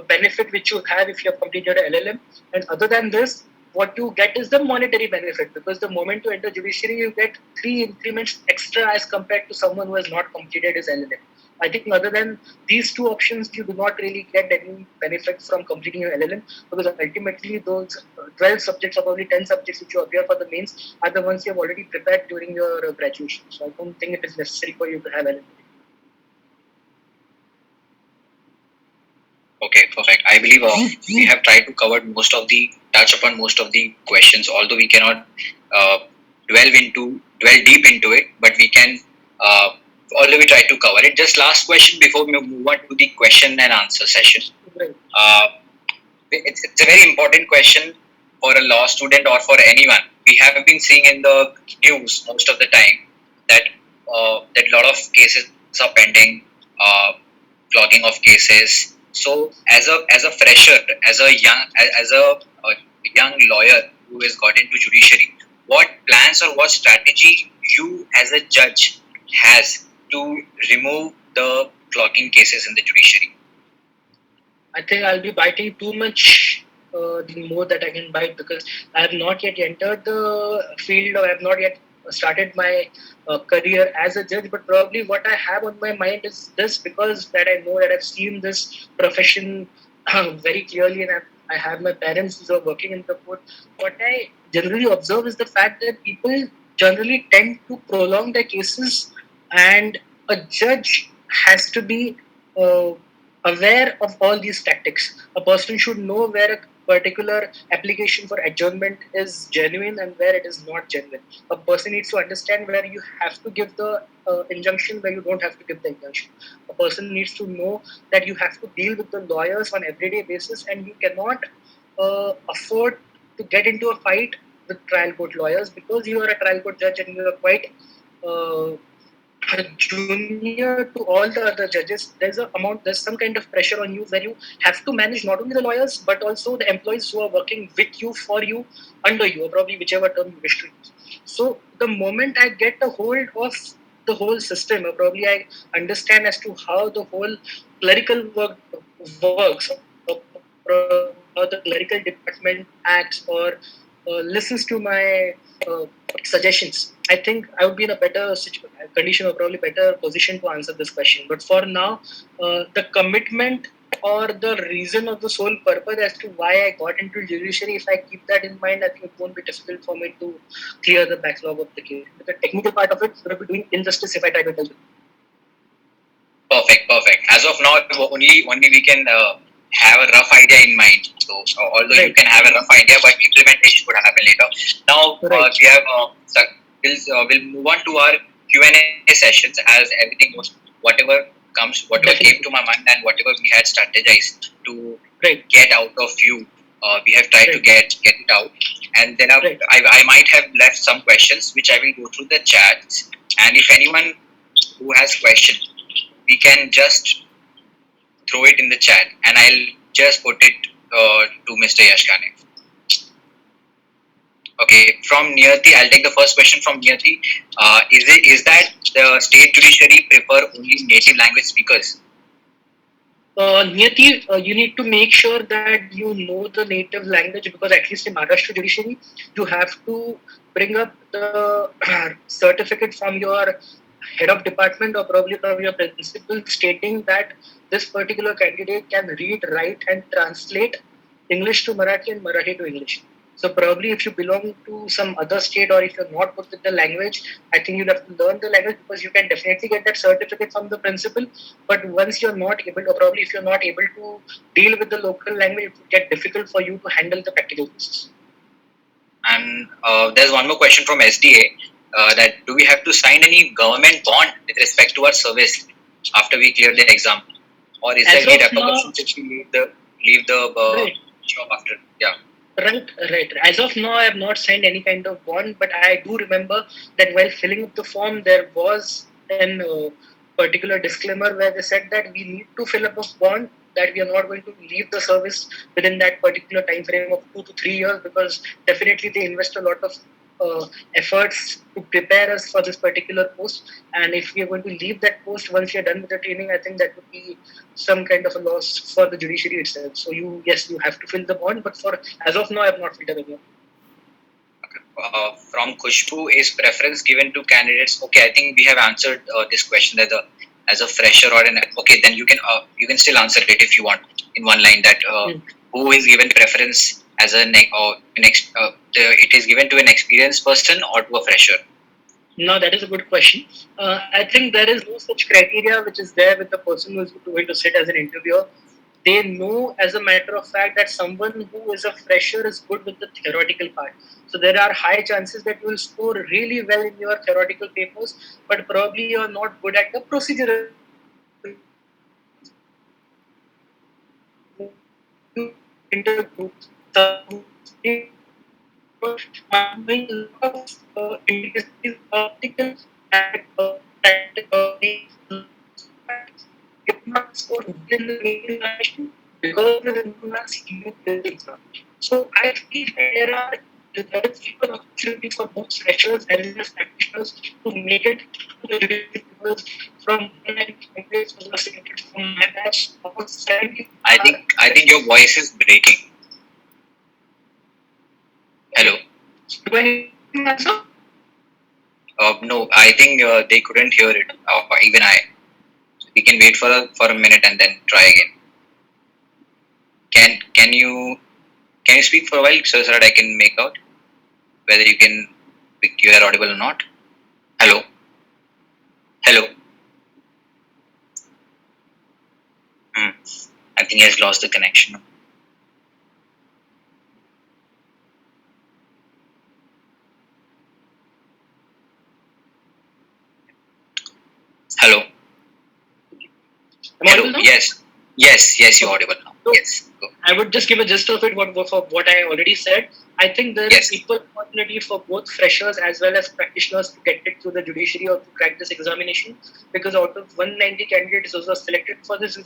S2: benefit which you have if you have completed an LLM. And other than this, what you get is the monetary benefit, because the moment you enter judiciary, you get 3 increments extra as compared to someone who has not completed his LLM. I think other than these two options, you do not really get any benefit from completing your LLM, because ultimately those 12 subjects or probably 10 subjects which you appear for the mains are the ones you have already prepared during your graduation. So I don't think it is necessary for you to have LLM.
S1: Okay, perfect. I believe we have tried to touch upon most of the questions, although we cannot uh, dwell deep into it, but we can, uh, although we try to cover it. Just last question before we move on to the question and answer session.
S2: Right.
S1: Uh, it's a very important question for a law student or for anyone. We have been seeing in the news most of the time that that a lot of cases are pending, clogging of cases. So as a fresher, as a young lawyer who has got into judiciary, what plans or what strategy you as a judge has to remove the clogging cases in the judiciary?
S2: I think I'll be biting too much the more that I can bite, because I have not yet entered the field, or I have not yet started my career as a judge. But probably what I have on my mind is this, because that I know that I've seen this profession very clearly, and I have my parents who are working in the court. What I generally observe is the fact that people generally tend to prolong their cases, and a judge has to be uh, aware of all these tactics. A person should know where a particular application for adjournment is genuine and where it is not genuine. A person needs to understand where you have to give the injunction, where you don't have to give the injunction. A person needs to know that you have to deal with the lawyers on everyday basis, and you cannot afford to get into a fight with trial court lawyers, because you are a trial court judge and you are quite uh, junior to all the other judges. There's some kind of pressure on you where you have to manage not only the lawyers but also the employees who are working with you, for you, under you, or probably whichever term you wish to use. So the moment I get a hold of the whole system, or probably I understand as to how the whole clerical work works, or how the clerical department acts, or listens to my suggestions, I think I would be in a condition, or probably better position to answer this question. But for now, the commitment or the reason of the sole purpose as to why I got into judiciary, if I keep that in mind, I think it won't be difficult for me to clear the backlog of the case. But the technical part of it would be doing injustice if I try to tell you.
S1: Perfect. As of now, only we can have a rough idea in mind. So although you
S2: Right.
S1: can have a rough idea, but implementation could happen later. Now
S2: Right.
S1: we have we'll move on to our Q&A sessions, as everything was whatever came
S2: Definitely.
S1: to my mind and whatever we had strategized to
S2: Right.
S1: get out of you. We have tried to
S2: Right.
S1: get it out, and then
S2: Right.
S1: I might have left some questions which I will go through the chats, and if anyone who has questions, we can just throw it in the chat, and I'll just put it to Mr. Yash Kane. Okay, from Niyati, I'll take the first question from Niyati. Is that the state judiciary prefer only native language speakers?
S2: Niyati, you need to make sure that you know the native language, because at least in Maharashtra judiciary, you have to bring up the certificate from your head of department, or probably from your principal, stating that this particular candidate can read, write, and translate English to Marathi and Marathi to English. So probably if you belong to some other state, or if you're not good with the language, I think you'll have to learn the language, because you can definitely get that certificate from the principal. But once you're not able, or probably if you're not able to deal with the local language, it will get difficult for you to handle the practical cases.
S1: And there's one more question from SDA, that do we have to sign any government bond with respect to our service after we clear the exam, or is there
S2: As
S1: any
S2: of now,
S1: repercussions if we leave the
S2: right.
S1: job after? Yeah.
S2: Right. As of now, I have not signed any kind of bond, but I do remember that while filling up the form, there was an particular disclaimer where they said that we need to fill up a bond, that we are not going to leave the service within that particular time frame of 2 to 3 years, because definitely they invest a lot of efforts to prepare us for this particular post. And if we are going to leave that post once we are done with the training, I think that would be some kind of a loss for the judiciary itself. So yes, you have to fill the bond, but for as of now, I have not filled any.
S1: From Khushbu, is preference given to candidates? Okay, I think we have answered this question, that as a fresher or an okay, then you can still answer it if you want in one line that who is given preference as it is given to an experienced person or to a fresher.
S2: No, that is a good question. I think there is no such criteria which is there with the person who is going to sit as an interviewer. They know as a matter of fact that someone who is a fresher is good with the theoretical part. So there are high chances that you will score really well in your theoretical papers, but probably you are not good at the procedural interview. Doing a lot of intricacies, optical and technically, if not score in the main examination because of the influence in the exam. So I feel there is equal opportunity for both freshers as well as practitioners to make it to the judiciary because from when I candidates was selected from my batch, about 70.
S1: I think your voice is breaking. Hello.
S2: Do I need to answer?
S1: No, I think they couldn't hear it. Even I. We can wait for a minute and then try again. Can you speak for a while so that I can make out whether you are audible or not? Hello. Hello. I think he has lost the connection. Hello. Hello. Yes, you're audible now.
S2: So,
S1: yes. Go.
S2: I would just give a gist of it for what I already said. I think there is equal opportunity for both freshers as well as practitioners to get it through the judiciary or to crack this examination, because out of 190 candidates who are selected for this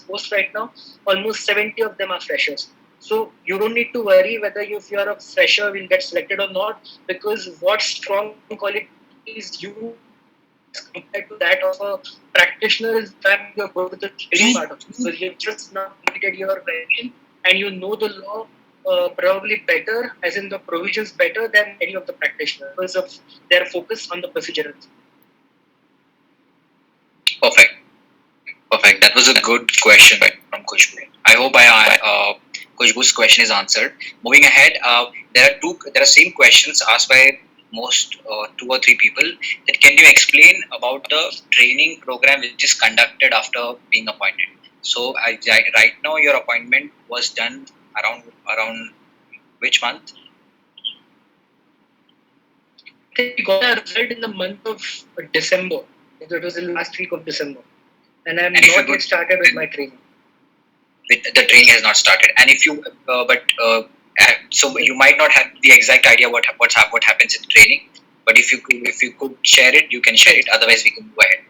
S2: post right now, almost 70 of them are freshers. So you don't need to worry whether if you are a fresher will get selected or not, because what strong qualities you compared to that of a practitioner is that you're good with the theory part of it, because you've just now completed your graduation and you know the law probably better, as in the provisions better than any of the practitioners because of their focus on the procedural.
S1: Perfect. That was a good question from Kushbu. I hope Kushbu's question is answered. Moving ahead, there are same questions asked by most 2 or 3 people. That can you explain about the training program which is conducted after being appointed? So right now your appointment was done around which month?
S2: I think we got our result in the month of December. It was in the last week of December, and I am not yet started with my training.
S1: The training has not started, and if you so you might not have the exact idea what happens in training, but if you could share it, you can share it. Otherwise, we can go ahead.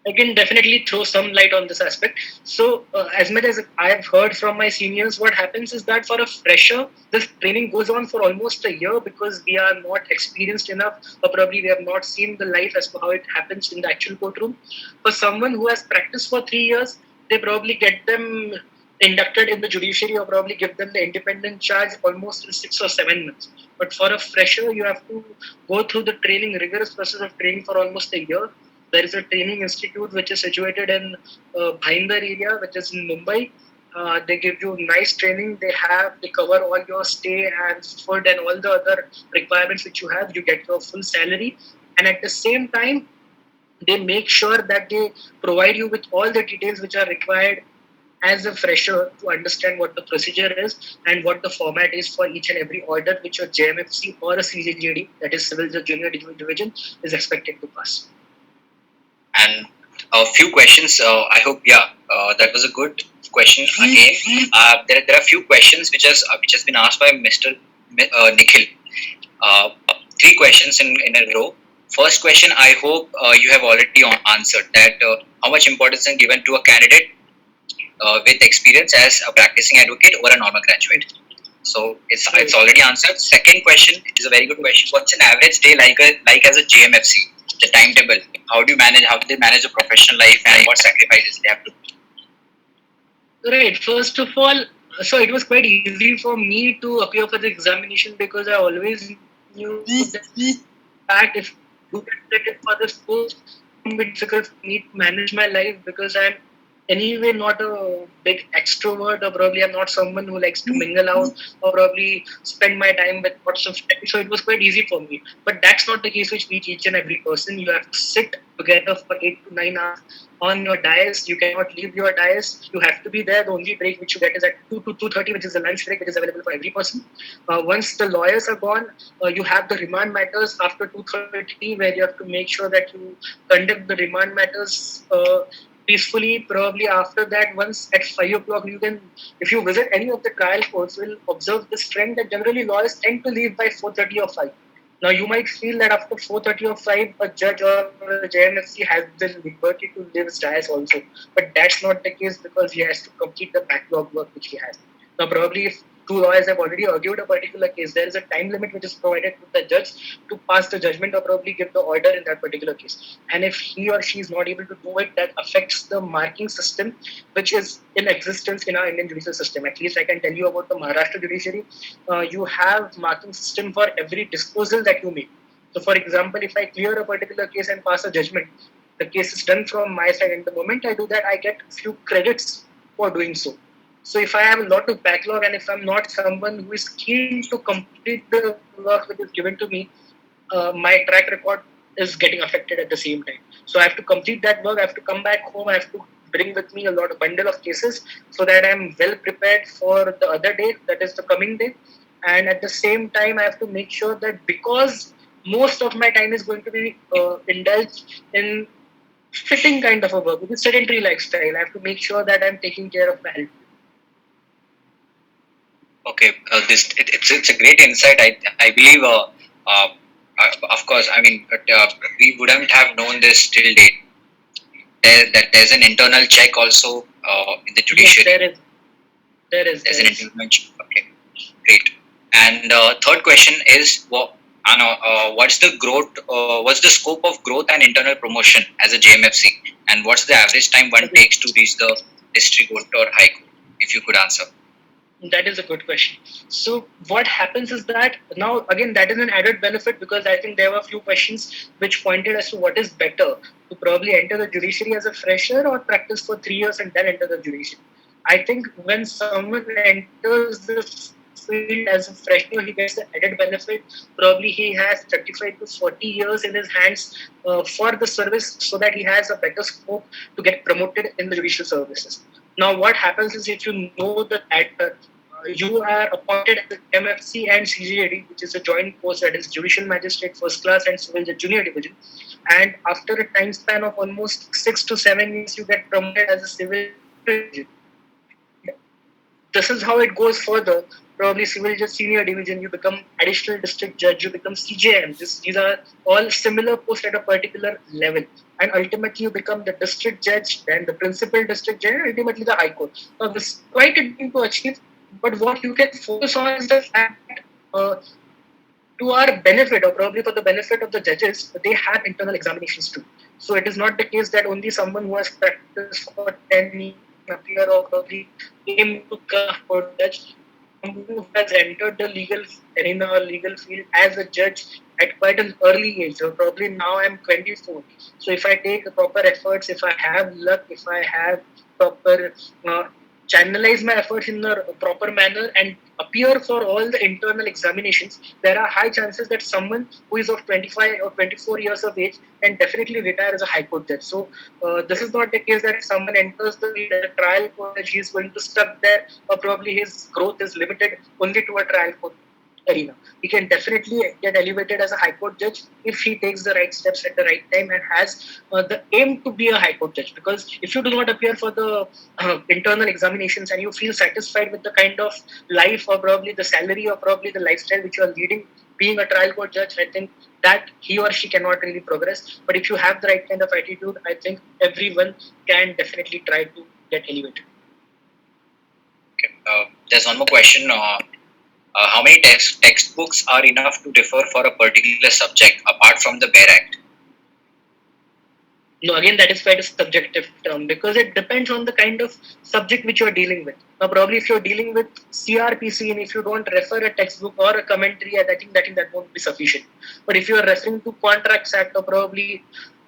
S2: I can definitely throw some light on this aspect. So, as much as I have heard from my seniors, what happens is that for a fresher, this training goes on for almost a year because we are not experienced enough, or probably we have not seen the life as to how it happens in the actual courtroom. For someone who has practiced for 3 years, they probably get them inducted in the judiciary or probably give them the independent charge almost in 6 or 7 months. But for a fresher, you have to go through the rigorous process of training for almost a year. There is a training institute which is situated in Bhayandar area, which is in Mumbai. They give you nice training. They cover all your stay and food and all the other requirements which you have. You get your full salary, and at the same time, they make sure that they provide you with all the details which are required as a fresher to understand what the procedure is and what the format is for each and every order which your JMFC or a CJJD, that is Civil Junior Division, is expected to pass.
S1: And a few questions. I hope that was a good question again. There are a few questions which has been asked by Mr. Nikhil. 3 questions in a row. First question, I hope you have already answered that how much importance is given to a candidate with experience as a practicing advocate or a normal graduate. So it's already answered. Second question is a very good question. What's an average day like as a JMFC? The timetable. How do they manage a professional life, and what sacrifices they have to do?
S2: Right. First of all, so it was quite easy for me to appear for the examination because I always knew that if you get selected for this post, be difficult for me to manage my life because I'm anyway not a big extrovert, or probably I'm not someone who likes to mingle out or probably spend my time with lots of friends. So it was quite easy for me. But that's not the case with each and every person. You have to sit together for 8 to 9 hours on your dais. You cannot leave your dais. You have to be there. The only break which you get is at 2 to 2:30, which is the lunch break, which is available for every person. Once the lawyers are gone, you have the remand matters after 2:30, where you have to make sure that you conduct the remand matters peacefully. Probably after that, once at 5 o'clock, you can, if you visit any of the trial courts, will observe this trend that generally lawyers tend to leave by 4:30 or 5. Now you might feel that after 4:30 or 5, a judge or a JMFC has the liberty to leave his dais also, but that's not the case because he has to complete the backlog work which he has. Now, probably if two lawyers have already argued a particular case, there is a time limit which is provided to the judge to pass the judgment or probably give the order in that particular case. And if he or she is not able to do it, that affects the marking system which is in existence in our Indian judicial system. At least I can tell you about the Maharashtra judiciary. You have marking system for every disposal that you make. So, for example, if I clear a particular case and pass a judgment, the case is done from my side, and the moment I do that, I get few credits for doing so. So if I have a lot of backlog and if I'm not someone who is keen to complete the work that is given to me, my track record is getting affected at the same time. So I have to complete that work. I have to come back home. I have to bring with me a lot of bundle of cases so that I'm well prepared for the other day, that is the coming day. And at the same time, I have to make sure that because most of my time is going to be indulged in sitting kind of a work, with a sedentary lifestyle, I have to make sure that I'm taking care of my health.
S1: Okay, it's a great insight. I believe, of course, I mean, we wouldn't have known this till date. That there's an internal check also in the judiciary.
S2: Yes, there is.
S1: There's an internal check. Okay, great. And third question is, what's the growth? What's the scope of growth and internal promotion as a JMFC? And what's the average time one takes to reach the district court or high court? If you could answer.
S2: That is a good question. So what happens is that now again that is an added benefit because I think there were a few questions which pointed as to what is better to probably enter the judiciary as a fresher or practice for 3 years and then enter the judiciary. I think when someone enters this field as a fresher, he gets the added benefit. Probably he has 35 to 40 years in his hands for the service so that he has a better scope to get promoted in the judicial services. Now, what happens is if you know that you are appointed as the JMFC and CJJD, which is a joint post, that is Judicial Magistrate First Class and Civil Judge Junior Division. And after a time span of almost 6 to 7 years, you get promoted as a Civil Judge. This is how it goes further. Probably Civil Judge Senior Division, you become Additional District Judge, you become CJM. These are all similar posts at a particular level. And ultimately, you become the District Judge, then the Principal District Judge, and ultimately the High Court. Now, this is quite a thing to achieve, but what you can focus on is the fact to our benefit, or probably for the benefit of the judges, they have internal examinations too. So it is not the case that only someone who has practiced for 10 years appear or probably aim to become a judge. Someone who has entered the legal arena or legal field as a judge at quite an early age. So probably now I'm 24. So if I take the proper efforts, if I have luck, if I have proper channelize my efforts in a proper manner and appear for all the internal examinations, there are high chances that someone who is of 25 or 24 years of age can definitely retire as a high court judge. So this is not the case that if someone enters the trial court, he is going to stuck there, or probably his growth is limited only to a trial court arena. He can definitely get elevated as a high court judge if he takes the right steps at the right time and has the aim to be a high court judge. Because if you do not appear for the internal examinations and you feel satisfied with the kind of life or probably the salary or probably the lifestyle which you are leading, being a trial court judge, I think that he or she cannot really progress. But if you have the right kind of attitude, I think everyone can definitely try to get elevated.
S1: Okay. There's one more question. How many textbooks are enough to differ for a particular subject apart from the Bare Act?
S2: No, again, that is quite a subjective term because it depends on the kind of subject which you are dealing with. Now, probably if you're dealing with CRPC and if you don't refer a textbook or a commentary, I think that won't be sufficient. But if you are referring to Contracts Act or probably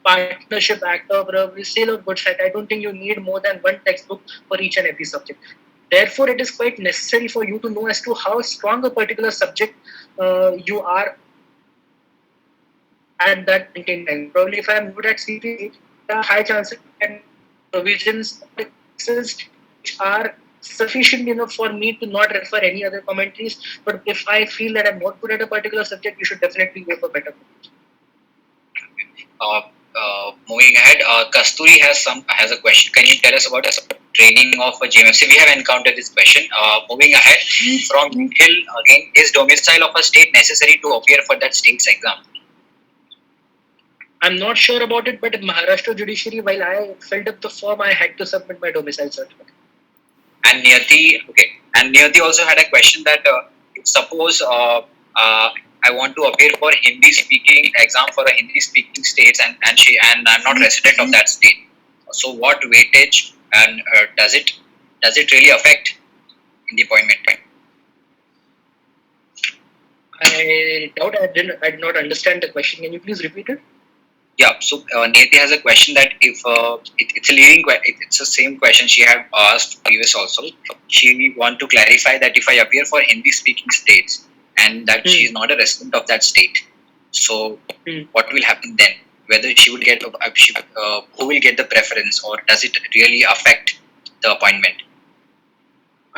S2: partnership act or probably sale of goods act. I don't think you need more than one textbook for each and every subject. Therefore, it is quite necessary for you to know as to how strong a particular subject you are at that point in time. Probably if I am good at CPC, there are high chances that provisions exist which are sufficient enough for me to not refer any other commentaries. But if I feel that I'm not good at a particular subject, you should definitely go for better.
S1: Moving ahead, Kasturi has a question. Can you tell us about the training of a JMFC? We have encountered this question. Moving ahead, from Hill again, is domicile of a state necessary to appear for that state's exam?
S2: I'm not sure about it, but in Maharashtra judiciary, while I filled up the form, I had to submit my domicile certificate.
S1: And Niyati also had a question that if suppose I want to appear for Hindi speaking exam for a Hindi speaking states and I'm not resident of that state. So what weightage and does it really affect in the appointment?
S2: I doubt I did not understand the question. Can you please repeat it?
S1: Yeah, so Neti has a question that if it's a leading it's the same question she had asked previous also. She want to clarify that if I appear for Hindi speaking states and that she is not a resident of that state, so what will happen then? Whether she would get who will get the preference, or does it really affect the appointment?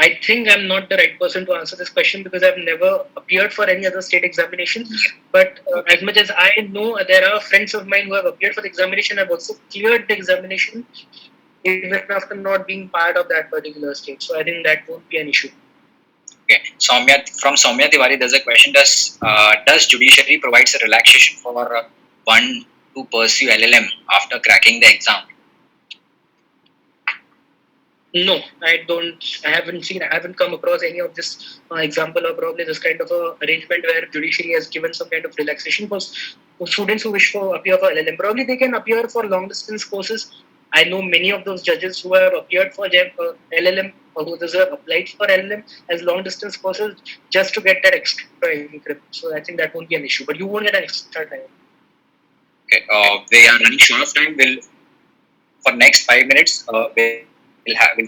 S2: I think I'm not the right person to answer this question because I've never appeared for any other state examination. But as much as I know, there are friends of mine who have appeared for the examination. I've also cleared the examination even after not being part of that particular state. So I think that won't be an issue.
S1: Okay, from Soumya Tiwari, there's a question: Does judiciary provides a relaxation for one to pursue LLM after cracking the exam?
S2: No, I don't. I haven't come across any of this example or probably this kind of a arrangement where judiciary has given some kind of relaxation for students who wish to appear for LLM. Probably they can appear for long distance courses. I know many of those judges who have appeared for LLM or who have applied for LLM as long distance courses just to get that extra credit. So I think that won't be an issue. But you won't get an extra time.
S1: Okay, we are running short of time. For next 5 minutes, we'll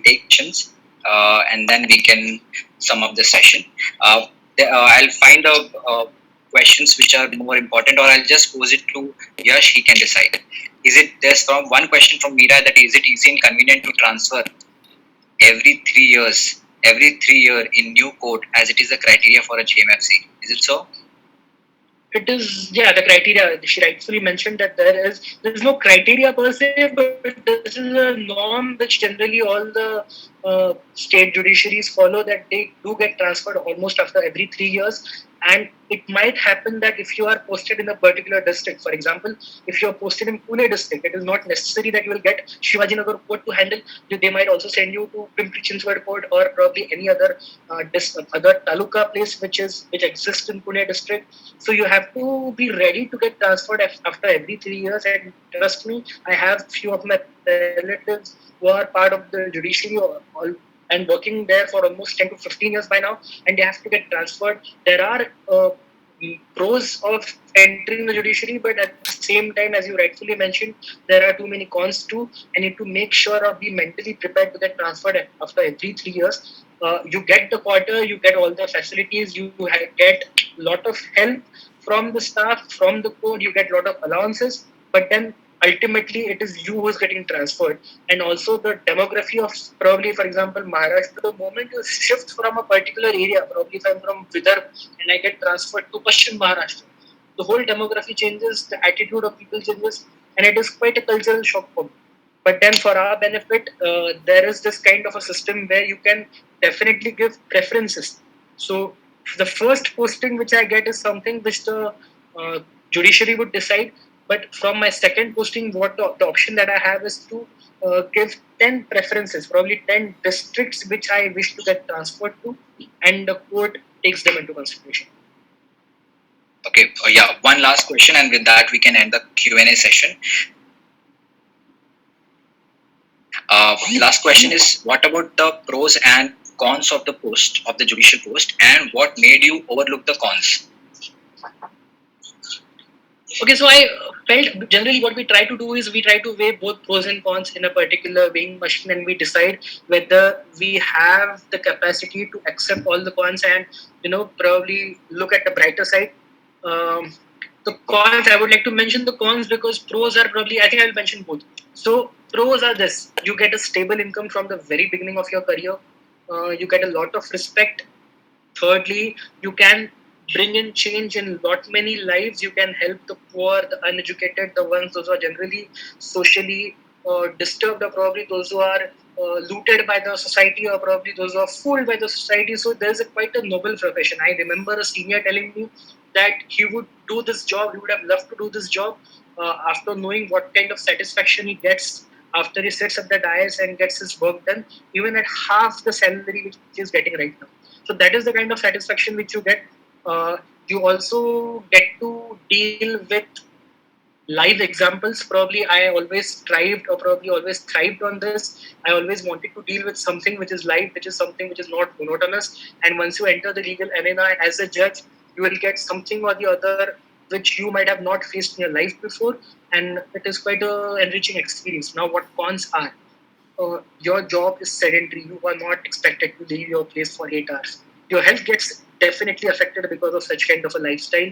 S1: take questions and then we can sum up the session. I'll find the questions which are more important, or I'll just pose it to Yash. He can decide. There's one question from Meera that is it easy and convenient to transfer every 3 years, in new code as it is a criteria for a JMFC? Is it so?
S2: It is, yeah, the criteria. She rightfully mentioned that there's no criteria per se, but this is a norm which generally all the state judiciaries follow, that they do get transferred almost after every 3 years. And it might happen that if you are posted in a particular district, for example, if you are posted in Pune district, it is not necessary that you will get Shivajinagar court to handle. They might also send you to Pimpri Chinchwad court or probably any other other taluka place which exists in Pune district. So you have to be ready to get transferred after every 3 years. And trust me, I have few of my relatives who are part of the judiciary and working there for almost 10 to 15 years by now, and they have to get transferred. There are pros of entering the judiciary, but at the same time, as you rightfully mentioned, there are too many cons too. I need to make sure or be mentally prepared to get transferred after every 3 years. You get the quarter, you get all the facilities, you get a lot of help from the staff, from the court, you get a lot of allowances, but then ultimately it is you who is getting transferred. And also the demography of, probably for example, Maharashtra, the moment you shift from a particular area, probably if I'm from Vidarbha and I get transferred to Paschim Maharashtra, the whole demography changes, the attitude of people changes, and it is quite a cultural shock for me. But then for our benefit, there is this kind of a system where you can definitely give preferences. So the first posting which I get is something which the judiciary would decide. But from my second posting, what the option that I have is to give 10 preferences, probably 10 districts which I wish to get transferred to, and the court takes them into consideration.
S1: Okay, yeah, one last question, and with that we can end the Q&A session. Last question is, what about the pros and cons of the judicial post, and what made you overlook the cons?
S2: Okay, so I felt generally what we try to do is we try to weigh both pros and cons in a particular weighing machine, and we decide whether we have the capacity to accept all the cons and probably look at the brighter side. um, the cons, I would like to mention the cons because pros are probably, I think I will mention both. So pros are this: you get a stable income from the very beginning of your career. You get a lot of respect. Thirdly, you can bring in change in lot many lives. You can help the poor, the uneducated, the ones those who are generally socially disturbed, or probably those who are looted by the society, or probably those who are fooled by the society. So there's quite a noble profession. I remember a senior telling me that he would do this job. He would have loved to do this job after knowing what kind of satisfaction he gets after he sits at the dais and gets his work done, even at half the salary which he is getting right now. So that is the kind of satisfaction which you get. Uh, you also get to deal with live examples. Probably I always strived, or probably always thrived on this. I always wanted to deal with something which is live, which is something which is not monotonous. And once you enter the legal arena as a judge, you will get something or the other which you might have not faced in your life before, and it is quite a enriching experience. Now, what cons are? Your job is sedentary. You are not expected to leave your place for 8 hours. Your health gets definitely affected because of such kind of a lifestyle.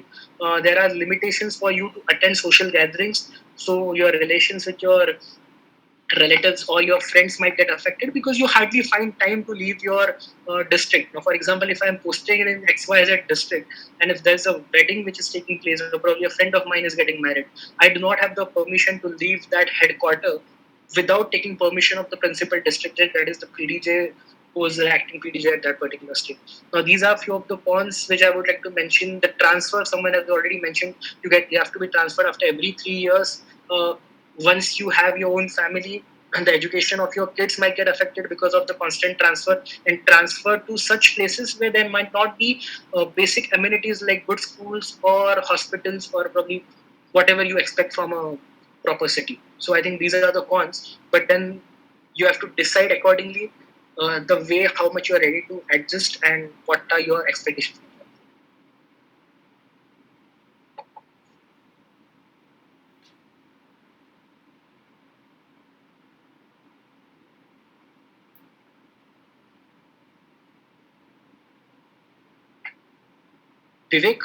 S2: There are limitations for you to attend social gatherings. So your relations with your relatives or your friends might get affected because you hardly find time to leave your district. Now, for example, if I'm posting in XYZ district, and if there's a wedding which is taking place, or probably a friend of mine is getting married, I do not have the permission to leave that headquarter without taking permission of the principal district judge, that is the PDJ, who is the acting PDJ at that particular state. Now, these are few of the cons which I would like to mention. The transfer, someone has already mentioned, you have to be transferred after every 3 years. Once you have your own family, and the education of your kids might get affected because of the constant transfer, and transfer to such places where there might not be basic amenities like good schools or hospitals, or probably whatever you expect from a proper city. So I think these are the cons, but then you have to decide accordingly the way how much you are ready to adjust and what are your expectations. Vivek?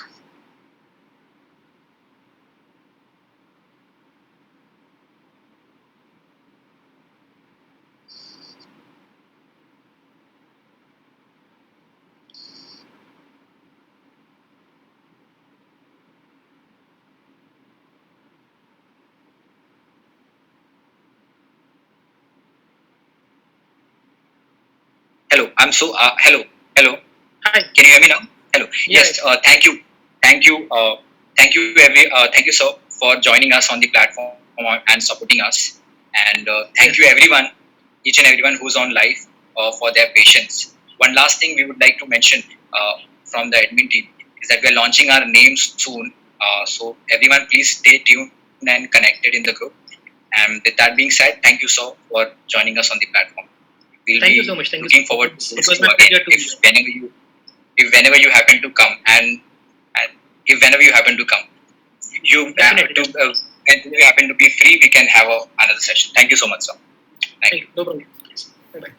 S1: Hello. Hello.
S2: Hi.
S1: Can you hear me now? Hello.
S2: Yeah.
S1: Yes. Thank you. Thank you, sir, for joining us on the platform and supporting us. And thank you, everyone, each and everyone who's on live, for their patience. One last thing we would like to mention from the admin team is that we're launching our names soon. So everyone, please stay tuned and connected in the group. And with that being said, thank you, sir, for joining us on the platform. We'll
S2: Thank
S1: be
S2: you so much. Thank you
S1: looking
S2: so
S1: forward
S2: much.
S1: to
S2: It
S1: host
S2: was
S1: you
S2: my
S1: again
S2: pleasure to be here.
S1: whenever you happen to come, and if whenever you happen to come,
S2: Definitely.
S1: and if you happen to be free, we can have another session. Thank you so much, sir. Thank you.
S2: No problem. Bye bye.